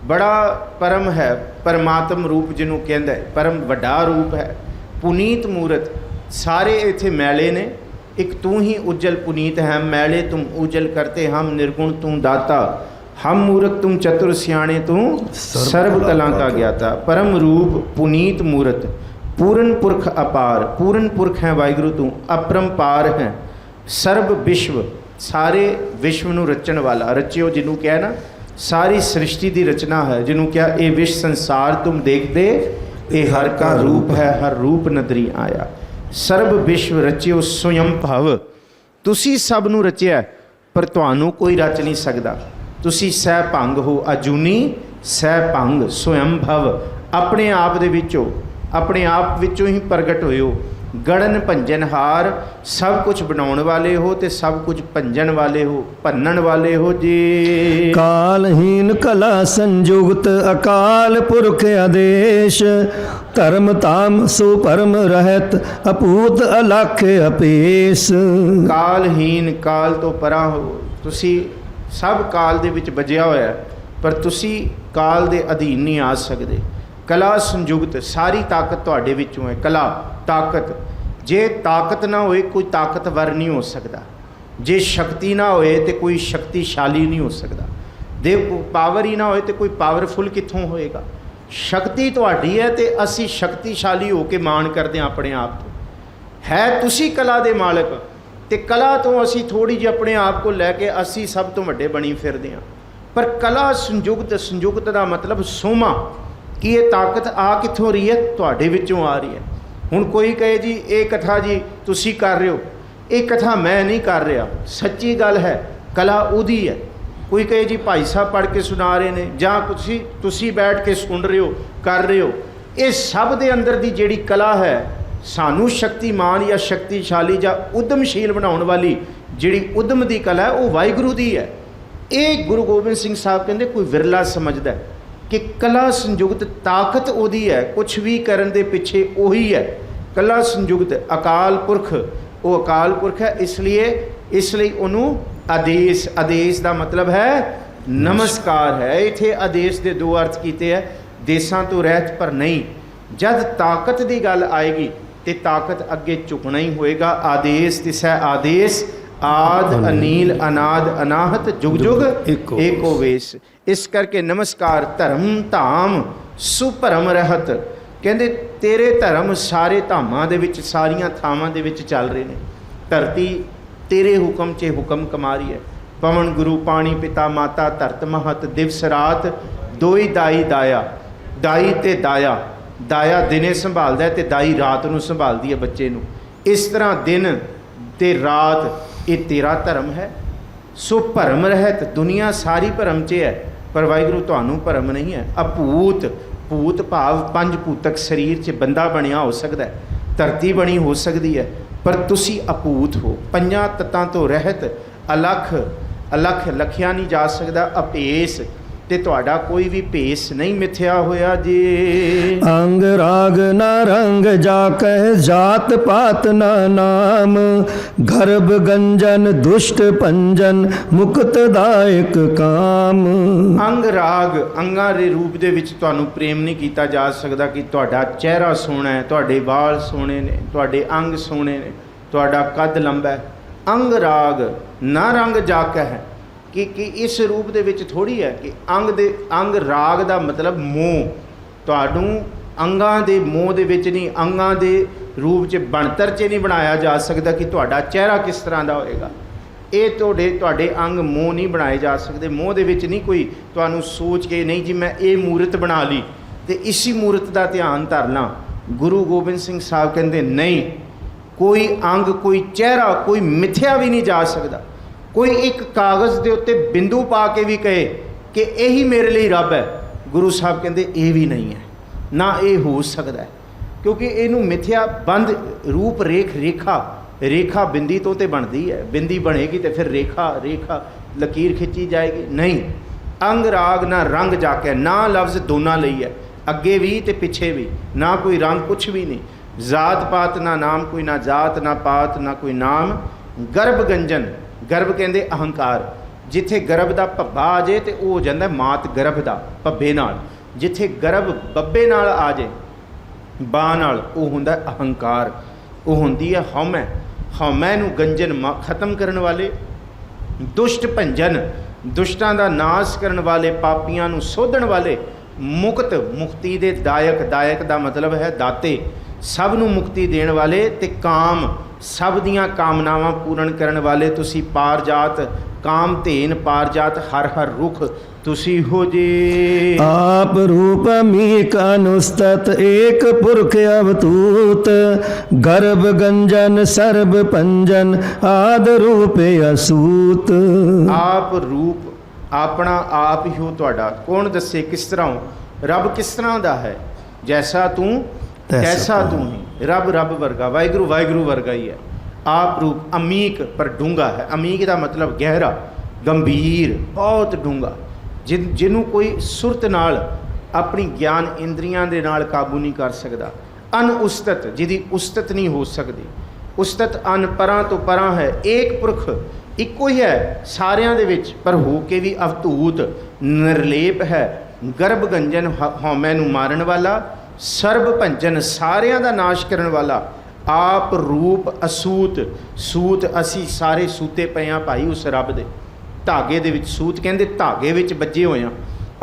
ਬੜਾ ਪਰਮ ਹੈ, ਪਰਮਾਤਮ ਰੂਪ ਜਿਹਨੂੰ ਕਹਿੰਦਾ ਹੈ, ਪਰਮ ਵੱਡਾ ਰੂਪ ਹੈ। ਪੁਨੀਤ ਮੂਰਤ, ਸਾਰੇ ਇੱਥੇ ਮੈਲੇ ਨੇ, ਇੱਕ ਤੂੰ ਹੀ ਉਜਲ ਪੁਨੀਤ ਹੈ, ਮੈਲੇ ਤੁਮ ਉਜਲ ਕਰਤੇ ਹਮ, ਨਿਰਗੁਣ ਤੂੰ ਦਾਤਾ ਹਮ, ਮੂਰਖ ਤੁਮ ਚਤੁਰ ਸਿਆਣੇ ਤੂੰ ਸਰਬ ਕਲਾਂ ਕਾ ਗਿਆਤਾ। ਪਰਮ ਰੂਪ ਪੁਨੀਤ ਮੂਰਤ, ਪੂਰਨ ਪੁਰਖ ਅਪਾਰ, ਪੂਰਨ ਪੁਰਖ ਹੈ ਵਾਹਿਗੁਰੂ ਤੂੰ, ਅਪਰੰਪਾਰ ਹੈ। ਸਰਬ ਵਿਸ਼ਵ, ਸਾਰੇ ਵਿਸ਼ਵ ਨੂੰ ਰਚਣ ਵਾਲਾ, ਰਚਿਓ ਜਿਹਨੂੰ ਕਿਹਾ ਨਾ, ਸਾਰੀ ਸ੍ਰਿਸ਼ਟੀ ਦੀ ਰਚਨਾ ਹੈ, ਜਿਹਨੂੰ ਕਿਹਾ ਇਹ ਵਿਸ਼ ਸੰਸਾਰ ਤੁਮ ਦੇਖਦੇ, ਇਹ ਹਰ ਕਾ ਰੂਪ ਹੈ, ਹਰ ਰੂਪ ਨਦਰੀ ਆਇਆ। ਸਰਬ ਵਿਸ਼ਵ ਰਚਿਓ ਸਵਯੰ ਭਵ, ਤੁਸੀਂ ਸਭ ਨੂੰ ਰਚਿਆ ਪਰ ਤੁਹਾਨੂੰ ਕੋਈ ਰਚ ਨਹੀਂ ਸਕਦਾ। ਤੁਸੀਂ ਸਹਿ ਭੰਗ ਹੋ, ਅਜੂਨੀ ਸਹਿ ਭੰਗ ਸਵਯੰ ਭਵ, ਆਪਣੇ ਆਪ ਦੇ ਵਿੱਚੋਂ, ਆਪਣੇ ਆਪ ਵਿੱਚੋਂ ਹੀ ਪ੍ਰਗਟ ਹੋਏ ਹੋ। ਗੜਨ ਭੰਜਨ ਹਾਰ, ਸਭ ਕੁਝ ਬਣਾਉਣ ਵਾਲੇ ਹੋ ਤੇ ਸਭ ਕੁਝ ਭੰਜਨ ਵਾਲੇ ਹੋ, ਭੰਨਣ ਵਾਲੇ ਹੋ ਜੀ। ਕਾਲਹੀਨ ਕਲਾ ਸੰਜੁਗਤ ਅਕਾਲ ਪੁਰਖ ਆਦੇਸ਼, ਧਰਮ ਤਾਮ ਸੋ ਪਰਮ ਰਹਿਤ ਅਪੂਤ ਅਲਖ ਅਪੇਸ। ਕਾਲਹੀਨ, ਕਾਲ ਤੋਂ ਪਰਾਂ ਹੋ, ਤੁਸੀਂ ਸਭ ਕਾਲ ਦੇ ਵਿੱਚ ਵੱਜਿਆ ਹੋਇਆ, ਪਰ ਤੁਸੀਂ ਕਾਲ ਦੇ ਅਧੀਨ ਨਹੀਂ ਆ ਸਕਦੇ। ਕਲਾ ਸੰਯੁਗਤ, ਸਾਰੀ ਤਾਕਤ ਤੁਹਾਡੇ ਵਿੱਚੋਂ ਹੈ। ਕਲਾ ਤਾਕਤ, ਜੇ ਤਾਕਤ ਨਾ ਹੋਏ ਕੋਈ ਤਾਕਤਵਰ ਨਹੀਂ ਹੋ ਸਕਦਾ, ਜੇ ਸ਼ਕਤੀ ਨਾ ਹੋਏ ਤੇ ਕੋਈ ਸ਼ਕਤੀਸ਼ਾਲੀ ਨਹੀਂ ਹੋ ਸਕਦਾ, ਜੇ ਪਾਵਰ ਹੀ ਨਾ ਹੋਏ ਤੇ ਕੋਈ ਪਾਵਰਫੁਲ ਕਿੱਥੋਂ ਹੋਏਗਾ। ਸ਼ਕਤੀ ਤੁਹਾਡੀ ਹੈ ਤੇ ਅਸੀਂ ਸ਼ਕਤੀਸ਼ਾਲੀ ਹੋ ਕੇ ਮਾਣ ਕਰਦੇ ਹਾਂ ਆਪਣੇ ਆਪ ਤੋਂ। ਹੈ ਤੁਸੀਂ ਕਲਾ ਦੇ ਮਾਲਕ, ਤੇ ਕਲਾ ਤੋਂ ਅਸੀਂ ਥੋੜ੍ਹੀ ਜਿਹੀ ਆਪਣੇ ਆਪ ਕੋਲ ਲੈ ਕੇ ਅਸੀਂ ਸਭ ਤੋਂ ਵੱਡੇ ਬਣੀ ਫਿਰਦੇ ਹਾਂ। ਪਰ ਕਲਾ ਸੰਯੁਗਤ, ਸੰਯੁਗਤ ਦਾ ਮਤਲਬ ਸੋਮਾ, ਕਿ ਇਹ ਤਾਕਤ ਆ ਕਿੱਥੋਂ ਰਹੀ ਹੈ, ਤੁਹਾਡੇ ਵਿੱਚੋਂ ਆ ਰਹੀ ਹੈ। ਹੁਣ ਕੋਈ ਕਹੇ ਜੀ ਇਹ ਕਥਾ ਜੀ ਤੁਸੀਂ ਕਰ ਰਹੇ ਹੋ, ਇਹ ਕਥਾ ਮੈਂ ਨਹੀਂ ਕਰ ਰਿਹਾ, ਸੱਚੀ ਗੱਲ ਹੈ, ਕਲਾ ਉਹਦੀ ਹੈ। ਕੋਈ ਕਹੇ ਜੀ ਭਾਈ ਸਾਹਿਬ ਪੜ੍ਹ ਕੇ ਸੁਣਾ ਰਹੇ ਨੇ, ਜਾਂ ਤੁਸੀਂ ਬੈਠ ਕੇ ਸੁਣ ਰਹੇ ਹੋ, ਕਰ ਰਹੇ ਹੋ, ਇਹ ਸਭ ਦੇ ਅੰਦਰ ਦੀ ਜਿਹੜੀ ਕਲਾ ਹੈ, ਸਾਨੂੰ ਸ਼ਕਤੀਮਾਨ ਜਾਂ ਸ਼ਕਤੀਸ਼ਾਲੀ ਜਾਂ ਉਦਮਸ਼ੀਲ ਬਣਾਉਣ ਵਾਲੀ ਜਿਹੜੀ ਉਦਮ ਦੀ ਕਲਾ ਹੈ, ਉਹ ਵਾਹਿਗੁਰੂ ਦੀ ਹੈ। ਇਹ ਗੁਰੂ ਗੋਬਿੰਦ ਸਿੰਘ ਸਾਹਿਬ ਕਹਿੰਦੇ ਕੋਈ ਵਿਰਲਾ ਸਮਝਦਾ ਕਿ ਕਲਾ ਸੰਯੁਗਤ ਤਾਕਤ ਉਹਦੀ ਹੈ, ਕੁਛ ਵੀ ਕਰਨ ਦੇ ਪਿੱਛੇ ਉਹੀ ਹੈ। ਕਲਾ ਸੰਯੁਗਤ ਅਕਾਲ ਪੁਰਖ, ਉਹ ਅਕਾਲ ਪੁਰਖ ਹੈ, ਇਸ ਲਈ ਉਹਨੂੰ ਆਦੇਸ਼ ਦਾ ਮਤਲਬ ਹੈ ਨਮਸਕਾਰ ਹੈ। ਇੱਥੇ ਆਦੇਸ਼ ਦੇ ਦੋ ਅਰਥ ਕੀਤੇ ਹੈ। ਦੇਸਾਂ ਤੋਂ ਰਹਿਤ, ਪਰ ਨਹੀਂ, ਜਦ ਤਾਕਤ ਦੀ ਗੱਲ ਆਏਗੀ ਤੇ ਤਾਕਤ ਅੱਗੇ ਝੁਕਣਾ ਹੀ ਹੋਏਗਾ। ਆਦੇਸ ਤਿਸੈ ਆਦੇਸ, ਆਦ ਅਨੀਲ ਅਨਾਦ ਅਨਾਹਤ, ਜੁਗ ਜੁਗ ਏਕੋ ਵੇਸ। ਇਸ ਕਰਕੇ ਨਮਸਕਾਰ। ਧਰਮ ਧਾਮ ਸੁਭਰਮ ਰਹਿਤ, ਕਹਿੰਦੇ ਤੇਰੇ ਧਰਮ ਸਾਰੇ ਧਾਮਾਂ ਦੇ ਵਿੱਚ, ਸਾਰੀਆਂ ਥਾਵਾਂ ਦੇ ਵਿੱਚ ਚੱਲ ਰਹੇ ਨੇ। ਧਰਤੀ ਤੇਰੇ ਹੁਕਮ 'ਚ ਹੁਕਮ ਕਮਾ ਰਹੀ ਹੈ। ਪਵਨ ਗੁਰੂ ਪਾਣੀ ਪਿਤਾ ਮਾਤਾ ਧਰਤ ਮਹਤ, ਦਿਵਸ ਰਾਤ ਦੋਈ ਦਾਈ ਦਾਇਆ। ਦਾਈ ਤੇ ਦਾਇਆ, ਦਾਇਆ ਦਿਨੇ ਸੰਭਾਲਦਾ ਤੇ ਦਾਈ ਰਾਤ ਨੂੰ ਸੰਭਾਲਦੀ ਹੈ ਬੱਚੇ ਨੂੰ। ਇਸ ਤਰ੍ਹਾਂ ਦਿਨ ਤੇ ਰਾਤ ਇਹ ਤੇਰਾ ਧਰਮ ਹੈ। ਸੋ ਭਰਮ ਰਹਿਤ, ਦੁਨੀਆ ਸਾਰੀ ਭਰਮ 'ਚ ਹੈ, ਪਰ ਵਾਹਿਗੁਰੂ ਤੁਹਾਨੂੰ ਭਰਮ ਨਹੀਂ ਹੈ। ਅਭੂਤ, ਭੂਤ ਭਾਵ ਪੰਜ ਭੂਤਕ ਸਰੀਰ 'ਚ ਬੰਦਾ ਬਣਿਆ ਹੋ ਸਕਦਾ ਹੈ, ਧਰਤੀ ਬਣੀ ਹੋ ਸਕਦੀ ਹੈ, ਪਰ ਤੁਸੀਂ ਅਭੂਤ ਹੋ, ਪੰਜਾਂ ਤੱਤਾਂ ਤੋਂ ਰਹਿਤ, ਅਲੱਖ। ਅਲੱਖ ਲਖਿਆ ਨਹੀਂ ਜਾ ਸਕਦਾ। ਅਭੇਸ, ਤੇ ਤੁਹਾਡਾ ਕੋਈ ਵੀ ਭੇਸ ਨਹੀਂ ਮਿਥਿਆ ਹੋਇਆ ਜੀ। ਅੰਗ ਰਾਗ ਨਾ ਰੰਗ, ਜਾ ਕਹਿ ਜਾਤ ਪਾਤ ਨਾ ਨਾਮ, ਗਰਭ ਗੰਜਨ ਦੁਸ਼ਟ ਭੰਜਨ, ਮੁਕਤ ਦਾਇਕ ਕਾਮ। ਅੰਗ ਰਾਗ, ਅੰਗਾਂ ਦੇ ਰੂਪ ਦੇ ਵਿੱਚ ਤੁਹਾਨੂੰ ਪ੍ਰੇਮ ਨਹੀਂ ਕੀਤਾ ਜਾ ਸਕਦਾ ਕਿ ਤੁਹਾਡਾ ਚਿਹਰਾ ਸੋਹਣਾ ਹੈ, ਤੁਹਾਡੇ ਵਾਲ ਸੋਹਣੇ ਨੇ, ਤੁਹਾਡੇ ਅੰਗ ਸੋਹਣੇ ਨੇ, ਤੁਹਾਡਾ ਕੱਦ ਲੰਬਾ ਹੈ। ਅੰਗ ਰਾਗ ਨਾ ਰੰਗ ਜਾ ਕਹਿ, ਕਿ ਇਸ ਰੂਪ ਦੇ ਵਿੱਚ ਥੋੜ੍ਹੀ ਹੈ ਕਿ ਅੰਗ ਰਾਗ ਦਾ ਮਤਲਬ ਮੋਹ। ਤੁਹਾਨੂੰ ਅੰਗਾਂ ਦੇ ਮੋਹ ਦੇ ਵਿੱਚ ਨਹੀਂ, ਅੰਗਾਂ ਦੇ ਰੂਪ 'ਚ ਬਣਤਰ 'ਚ ਨਹੀਂ ਬਣਾਇਆ ਜਾ ਸਕਦਾ ਕਿ ਤੁਹਾਡਾ ਚਿਹਰਾ ਕਿਸ ਤਰ੍ਹਾਂ ਦਾ ਹੋਏਗਾ। ਇਹ ਤੁਹਾਡੇ ਅੰਗ ਮੋਹ ਨਹੀਂ ਬਣਾਏ ਜਾ ਸਕਦੇ। ਮੋਹ ਦੇ ਵਿੱਚ ਨਹੀਂ ਕੋਈ ਤੁਹਾਨੂੰ ਸੋਚ ਕੇ ਨਹੀਂ ਜੀ ਮੈਂ ਇਹ ਮੂਰਤ ਬਣਾ ਲਈ ਤੇ ਇਸੀ ਮੂਰਤ ਦਾ ਧਿਆਨ ਧਰਨਾ। ਗੁਰੂ ਗੋਬਿੰਦ ਸਿੰਘ ਸਾਹਿਬ ਕਹਿੰਦੇ ਨਹੀਂ, ਕੋਈ ਅੰਗ, ਕੋਈ ਚਿਹਰਾ, ਕੋਈ ਮਿਥਿਆ ਵੀ ਨਹੀਂ ਜਾ ਸਕਦਾ। ਕੋਈ ਇੱਕ ਕਾਗਜ਼ ਦੇ ਉੱਤੇ ਬਿੰਦੂ ਪਾ ਕੇ ਵੀ ਕਹੇ ਕਿ ਇਹੀ ਮੇਰੇ ਲਈ ਰੱਬ ਹੈ, ਗੁਰੂ ਸਾਹਿਬ ਕਹਿੰਦੇ ਇਹ ਵੀ ਨਹੀਂ ਹੈ, ਨਾ ਇਹ ਹੋ ਸਕਦਾ ਹੈ, ਕਿਉਂਕਿ ਇਹਨੂੰ ਮਿਥਿਆ ਬੰਦ ਰੂਪ ਰੇਖਾ ਬਿੰਦੀ ਤੋਂ ਤੇ ਬਣਦੀ ਹੈ। ਬਿੰਦੀ ਬਣੇਗੀ ਤੇ ਫਿਰ ਰੇਖਾ ਲਕੀਰ ਖਿੱਚੀ ਜਾਏਗੀ। ਨਹੀਂ, ਅੰਗ ਰਾਗ ਨਾ ਰੰਗ ਜਾ ਕੇ, ਨਾ ਲਫ਼ਜ਼ ਦੋਨਾਂ ਲਈ ਹੈ, ਅੱਗੇ ਵੀ ਤੇ ਪਿੱਛੇ ਵੀ, ਨਾ ਕੋਈ ਰੰਗ, ਕੁਛ ਵੀ ਨਹੀਂ। ਜ਼ਾਤ ਪਾਤ ਨਾ ਨਾਮ, ਕੋਈ ਨਾ ਜਾਤ ਨਾ ਪਾਤ ਨਾ ਕੋਈ ਨਾਮ। ਗਰਭ ਗੰਜਨ, ਗਰਭ ਕਹਿੰਦੇ ਅਹੰਕਾਰ। ਜਿੱਥੇ ਗਰਭ ਦਾ ਭੱਬਾ ਆ ਜਾਏ ਤੇ ਉਹ ਹੋ ਜਾਂਦਾ ਮਾਤ ਗਰਭ ਦਾ ਭੱਬੇ ਨਾਲ। ਜਿੱਥੇ ਗਰਭ ਬੱਬੇ ਨਾਲ ਆ ਜਾਏ, ਬਾਂ ਨਾਲ, ਉਹ ਹੁੰਦਾ ਅਹੰਕਾਰ, ਉਹ ਹੁੰਦੀ ਹੈ ਹਉਮੈ। ਹਉਮੈ ਨੂੰ ਗੰਜਨ ਖਤਮ ਕਰਨ ਵਾਲੇ, ਦੁਸ਼ਟ ਭੰਜਨ, ਦੁਸ਼ਟਾਂ ਦਾ ਨਾਸ਼ ਕਰਨ ਵਾਲੇ, ਪਾਪੀਆਂ ਨੂੰ ਸੋਧਣ ਵਾਲੇ, ਮੁਕਤ, ਮੁਕਤੀ ਦੇ ਦਾਇਕ। ਦਾਇਕ ਦਾ ਮਤਲਬ ਹੈ ਦਾਤੇ, ਸਭ ਨੂੰ ਮੁਕਤੀ ਦੇਣ ਵਾਲੇ, ਤੇ ਕਾਮ, ਸਭ ਦੀਆਂ ਕਾਮਨਾਵਾਂ ਪੂਰਨ ਕਰਨ ਵਾਲੇ। ਤੁਸੀਂ ਪਾਰਜਾਤ, ਕਾਮ ਧੇਨ ਪਾਰਜਾਤ, ਹਰ ਹਰ ਰੁਖ ਤੁਸੀਂ ਹੋ ਜੀ। ਆਪ ਰੂਪ ਅਮੀਕ ਅਨੁਸਤਤ, ਏਕ ਪੁਰਖ ਅਵਤੂਤ, ਗਰਭ ਗੰਜਨ ਸਰਬ ਪੰਜਨ, ਆਦ ਰੂਪ ਅਸੂਤ। ਆਪ ਰੂਪ, ਆਪਣਾ ਆਪ ਹੀ ਹੋ ਤੁਹਾਡਾ। ਕੌਣ ਦੱਸੇ ਕਿਸ ਤਰ੍ਹਾਂ ਹੋ? ਰੱਬ ਕਿਸ ਤਰ੍ਹਾਂ ਦਾ ਹੈ? ਜੈਸਾ ਤੂੰ ਕੈਸਾ ਤੂੰ ਹੀ। ਰੱਬ ਵਰਗਾ, ਵਾਹਿਗੁਰੂ ਵਰਗਾ ਹੀ ਹੈ। ਆਪ ਰੂਪ ਅਮੀਕ, ਪਰ ਡੂੰਘਾ ਹੈ। ਅਮੀਕ ਦਾ ਮਤਲਬ ਗਹਿਰਾ, ਗੰਭੀਰ, ਬਹੁਤ ਡੂੰਘਾ, ਜਿਹਨੂੰ ਕੋਈ ਸੁਰਤ ਨਾਲ, ਆਪਣੀ ਗਿਆਨ ਇੰਦਰੀਆਂ ਦੇ ਨਾਲ ਕਾਬੂ ਨਹੀਂ ਕਰ ਸਕਦਾ। ਅਨਉਸਤਤ, ਜਿਹਦੀ ਉਸਤਤ ਨਹੀਂ ਹੋ ਸਕਦੀ। ਉਸਤਤ ਅਨ, ਪਰਾਂ ਤੋਂ ਪਰਾਂ ਹੈ। ਏਕ ਪੁਰਖ, ਇੱਕੋ ਹੀ ਹੈ ਸਾਰਿਆਂ ਦੇ ਵਿੱਚ, ਪਰ ਹੋ ਕੇ ਵੀ ਅਵਧੂਤ, ਨਿਰਲੇਪ ਹੈ। ਗਰਭ ਗੰਜਨ, ਹਉਮੈ ਨੂੰ ਮਾਰਨ ਵਾਲਾ। ਸਰਬ ਭੰਜਨ, ਸਾਰਿਆਂ ਦਾ ਨਾਸ਼ ਕਰਨ ਵਾਲਾ। ਆਪ ਰੂਪ ਅਸੂਤ, ਸੂਤ, ਅਸੀਂ ਸਾਰੇ ਸੂਤੇ ਪਏ ਹਾਂ ਭਾਈ ਉਸ ਰੱਬ ਦੇ ਧਾਗੇ ਦੇ ਵਿੱਚ। ਸੂਤ ਕਹਿੰਦੇ ਧਾਗੇ ਵਿੱਚ ਬੱਝੇ ਹੋਏ ਹਾਂ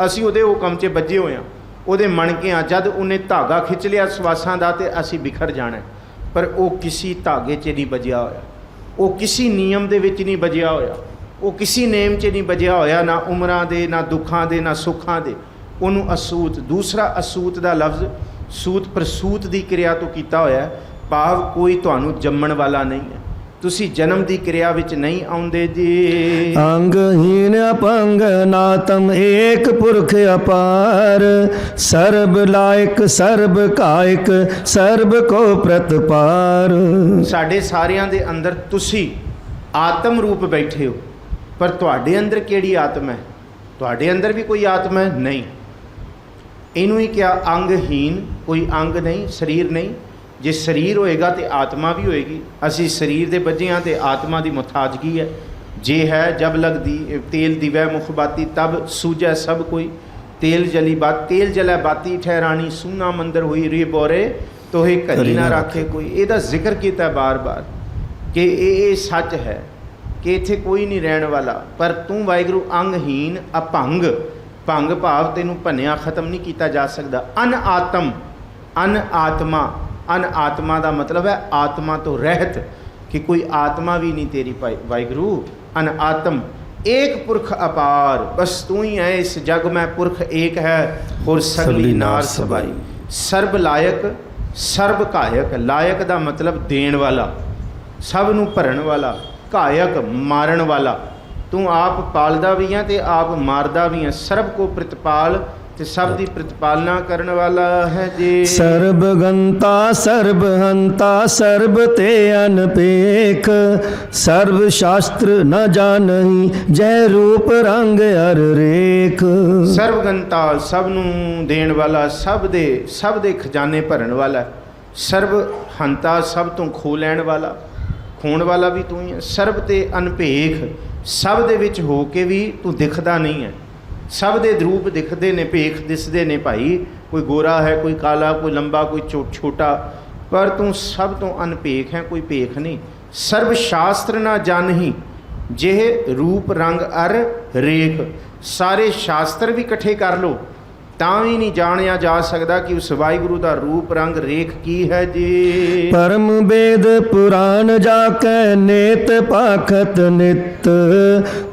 ਅਸੀਂ, ਉਹਦੇ ਹੁਕਮ 'ਚ ਬੱਝੇ ਹੋਏ ਹਾਂ, ਉਹਦੇ ਮਣਕੇ ਹਾਂ। ਜਦ ਉਹਨੇ ਧਾਗਾ ਖਿੱਚ ਲਿਆ ਸਵਾਸਾਂ ਦਾ ਤੇ ਅਸੀਂ ਬਿਖਰ ਜਾਣਾ, ਪਰ ਉਹ ਕਿਸੇ ਧਾਗੇ 'ਚ ਨਹੀਂ ਬੱਝਿਆ ਹੋਇਆ, ਉਹ ਕਿਸੇ ਨਿਯਮ ਦੇ ਵਿੱਚ ਨਹੀਂ ਬੱਝਿਆ ਹੋਇਆ, ਉਹ ਕਿਸੇ ਨੇਮ 'ਚ ਨਹੀਂ ਬੱਝਿਆ ਹੋਇਆ, ਨਾ ਉਮਰਾਂ ਦੇ, ਨਾ ਦੁੱਖਾਂ ਦੇ, ਨਾ ਸੁੱਖਾਂ ਦੇ। ਉਹਨੂੰ ਅਸੂਤ। ਦੂਸਰਾ ਅਸੂਤ ਦਾ ਲਫ਼ਜ਼ ਸੂਤ ਪ੍ਰਸੂਤ ਦੀ ਕਿਰਿਆ ਤੋਂ ਕੀਤਾ ਹੋਇਆ, ਭਾਵ ਕੋਈ ਤੁਹਾਨੂੰ ਜੰਮਣ ਵਾਲਾ ਨਹੀਂ ਹੈ, ਤੁਸੀਂ ਜਨਮ ਦੀ ਕਿਰਿਆ ਵਿੱਚ ਨਹੀਂ ਆਉਂਦੇ ਜੀ। ਅੰਗਹੀਨ ਅਪੰਗ ਨਾਤਮ, ਏਕ ਪੁਰਖ ਅਪਾਰ, ਸਰਬ ਲਾਇਕ ਸਰਬ ਕਾਇਕ, ਸਰਬ ਕੋ ਪ੍ਰਤਪਾਰ। ਸਾਡੇ ਸਾਰਿਆਂ ਦੇ ਅੰਦਰ ਤੁਸੀਂ ਆਤਮ ਰੂਪ ਬੈਠੇ ਹੋ, ਪਰ ਤੁਹਾਡੇ ਅੰਦਰ ਕਿਹੜੀ ਆਤਮਾ ਹੈ? ਤੁਹਾਡੇ ਅੰਦਰ ਵੀ ਕੋਈ ਆਤਮਾ ਹੈ? ਨਹੀਂ। ਇਹਨੂੰ ਹੀ ਕਿਹਾ ਅੰਗਹੀਨ, ਕੋਈ ਅੰਗ ਨਹੀਂ, ਸਰੀਰ ਨਹੀਂ। ਜੇ ਸਰੀਰ ਹੋਏਗਾ ਤੇ ਆਤਮਾ ਵੀ ਹੋਏਗੀ। ਅਸੀਂ ਸਰੀਰ ਦੇ ਬੱਝੇ ਹਾਂ ਤੇ ਆਤਮਾ ਦੀ ਮੁਤਾਜਗੀ ਹੈ। ਜੇ ਹੈ ਜਬ ਲਗਦੀ ਤੇਲ ਦਿਵੈ ਮੁਖ ਬਾਤੀ, ਤਬ ਸੂਝੈ ਸਭ ਕੋਈ। तेल जली बात तेल जलै बाती ठहरानी, सूना मंदिर हुई रे बोरे तोहे घरी ना राखे कोई। ਇਹਦਾ ਜ਼ਿਕਰ ਕੀਤਾ ਬਾਰ-ਬਾਰ ਕਿ ਇਹ ਸੱਚ ਹੈ ਕਿ ਇੱਥੇ ਕੋਈ ਨਹੀਂ ਰਹਿਣ ਵਾਲਾ, ਪਰ ਤੂੰ ਵਾਹਿਗੁਰੂ ਅੰਗਹੀਨ ਅਭੰਗ, ਭੰਗ ਭਾਵ ਤੈਨੂੰ ਭੰਨਿਆ ਖਤਮ ਨਹੀਂ ਕੀਤਾ ਜਾ ਸਕਦਾ। ਅਨ ਆਤਮ, ਅਨ ਆਤਮਾ, ਅਨ ਆਤਮਾ ਦਾ ਮਤਲਬ ਹੈ ਆਤਮਾ ਤੋਂ ਰਹਿਤ, कि कोई आत्मा भी नहीं तेरी पाई वाहिगुरु। अन आत्म एक पुरख अपार, बस तू ही है इस जग में, पुरख एक है और सगली नार सबाई। सर्ब लायक सर्ब कायक, लायक का मतलब देण वाला, सब नूं भरन वाला, कायक मारन वाला। तू आप पालदा भी है तो आप मारदा भी है, सर्ब को प्रतिपाल ते सब दी प्रतिपालना करन वाला है जी। सर्वगंता सर्वहंता सर्व ते अनपेख, सर्व शास्त्र न जानही जय रूप रंग अर रेख। सर्वगंता सब नूं देण वाला, सब दे खजाने भरन वाला। सर्वहंता सब तो खो लैण वाला, खोण वाला भी तू ही है। सर्व ते अनभेख, सब दे विच हो के भी तू दिखदा नहीं है। सब दे रूप दिखते ने, भेख दिसते ने भाई, कोई गोरा है, कोई काला, कोई लंबा, कोई छोटा, पर तू सब तो अनभेख है, कोई भेख नहीं। सर्व शास्त्र ना जानही जेह रूप रंग अर रेख। सारे शास्त्र भी इकट्ठे कर लो ਤਾਂ ਵੀ नहीं जानिया जा सकता कि उस वाहिगुरु का रूप रंग रेख की है जी। परम वेद पुराण जाकै नेत पाखत नित,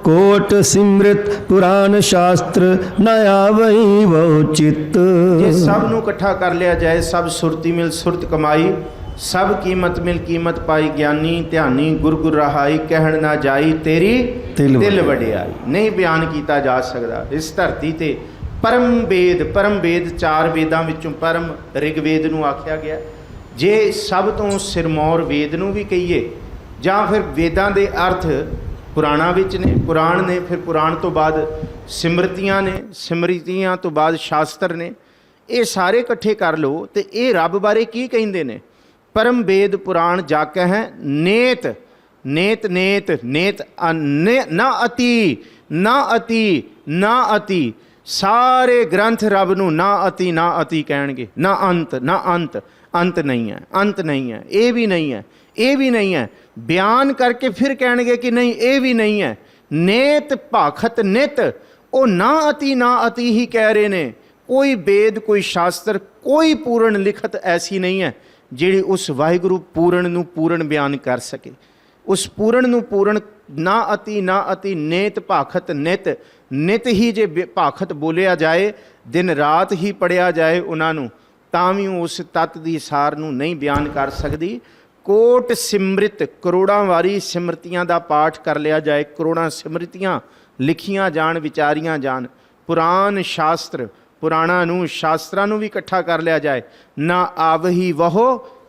कोट सिमृत पुराण शास्त्र न आवई वो चित्त। ये सब नूं इकट्ठा कर लिया जाए, सब सुरती मिल सुरत कमाई, सब कीमत मिल कीमत पाई, ज्ञानी ध्यानी गुर गुर रहाई, कहण ना जाई तेरी तिल वडियाई। नहीं बयान किया जा सकता। इस धरती ते परम वेद चार वेदां विचों परम ऋग्वेद नूं आख्या गया। जे सब तो सिरमौर वेद नूं भी कहीए जां फिर वेदां दे अर्थ पुराणां विच ने, पुराण ने, फिर पुराण तो बाद सिमरतियां ने, सिमरतियां तो बाद शास्त्र ने, ये सारे इकट्ठे कर लो तो ये रब बारे की कहिंदे ने। परम वेद पुराण जाके हैं नेत नेत नेत नेत ना अति ना अति ना अति, सारे ग्रंथ रब नूं ना अति कहणगे, ना अंत अंत नहीं है, अंत नहीं है, ये भी नहीं है, ये भी नहीं है, बयान करके फिर कहणगे कि नहीं ये भी नहीं है। नेत भाखत नित, वो ना अति ही कह रहे ने। कोई वेद कोई शास्त्र कोई पूर्ण लिखत ऐसी नहीं है जिहड़ी उस वाहिगुरु पूर्ण नूं पूर्ण बयान कर सके। उस पूर्ण नूं पूर्ण ना अति नेत भाखत नित, नित ही जे भाखत बोलिया जाए, दिन रात ही पढ़िया जाए उन्होंने, तां भी उस तत्त दी सार नूं नहीं बयान कर सकती। कोट सिमृत, करोड़ां वारी सिमरतियां दा पाठ कर लिया जाए, करोड़ां सिमरतियां लिखियां जान, विचारियां जान। पुराण शास्त्र, पुराणां नूं शास्त्रां नूं भी इकट्ठा कर लिया जाए, ना आवही वहो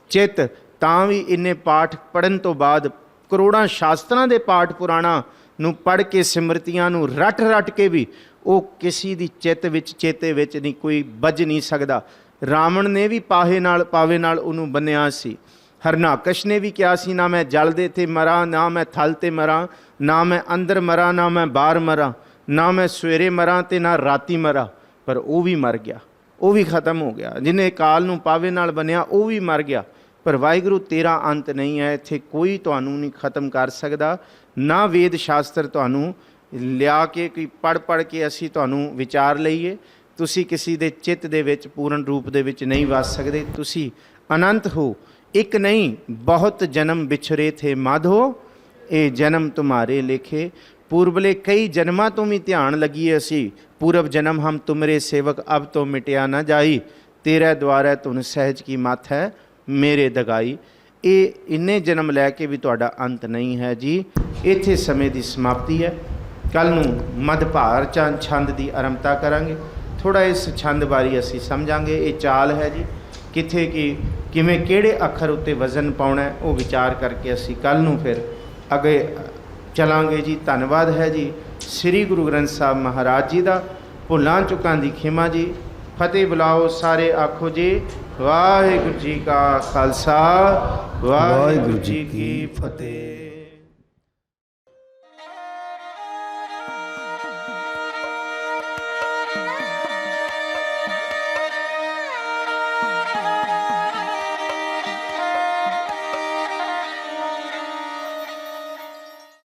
चित, तां भी इन्ने पाठ पढ़न तो बाद, करोड़ां शास्त्रां दे पाठ पुराणां नूं पढ़ के सिमरतियां नूं रट रट के भी वो किसी दी चित विच चेते विच नहीं कोई बज नहीं सकदा। रावण ने भी पावे नाल उहनूं बन्निया सी। हरनाकश ने भी कहा सी, ना मैं जल दे ते मरा, ना मैं थल ते मरा, ना मैं अंदर मरा, ना मैं बाहर मरा, ना मैं सवेरे मरा ते ना राती मरा, पर वो भी मर गया, वो भी खत्म हो गया। जिन्हें काल नूं पावे नाल बन्निया वो भी मर गया। पर वाहिगुरू तेरा अंत नहीं है, इत्थे कोई तुहानूं नहीं खत्म कर सकदा। ना वेद शास्त्र तुहानूं लिया के कोई पढ़ के असी तुहानूं विचार लईए, तुसी किसी दे चित्त दे विच पूर्ण रूप दे विच नहीं वस सकदे। तुसी अनंत हो, एक नहीं बहुत जन्म बिछरे थे माधो, ये जन्म तुम्हारे लेखे। पूर्वले कई जन्मां तो भी ध्यान लगिए असी, पूर्व जन्म हम तुमरे सेवक अब तो मिटिया न जाई, तेरे द्वारा तुन सहज की मत है मेरे दगाई। ये इन्ने जन्म लैके भी तुहाडा अंत नहीं है जी। इत्थे समय की समाप्ति है। कल नूं मधभार छंद की आरंभता करांगे। थोड़ा इस छंद बारे असी समझांगे। ये चाल है जी, कित्थे कि किवें किहड़े अखर उत्ते वजन पाउणा है, वो विचार करके असी कल नूं फिर अगे चलांगे जी। धन्नवाद है जी श्री गुरु ग्रंथ साहब महाराज जी का। भुलां चुकां दी खिमा जी। फतेह बुलाओ सारे, आखो जी वाहिगुरू जी का खालसा, वाहिगुरू जी की फतेह।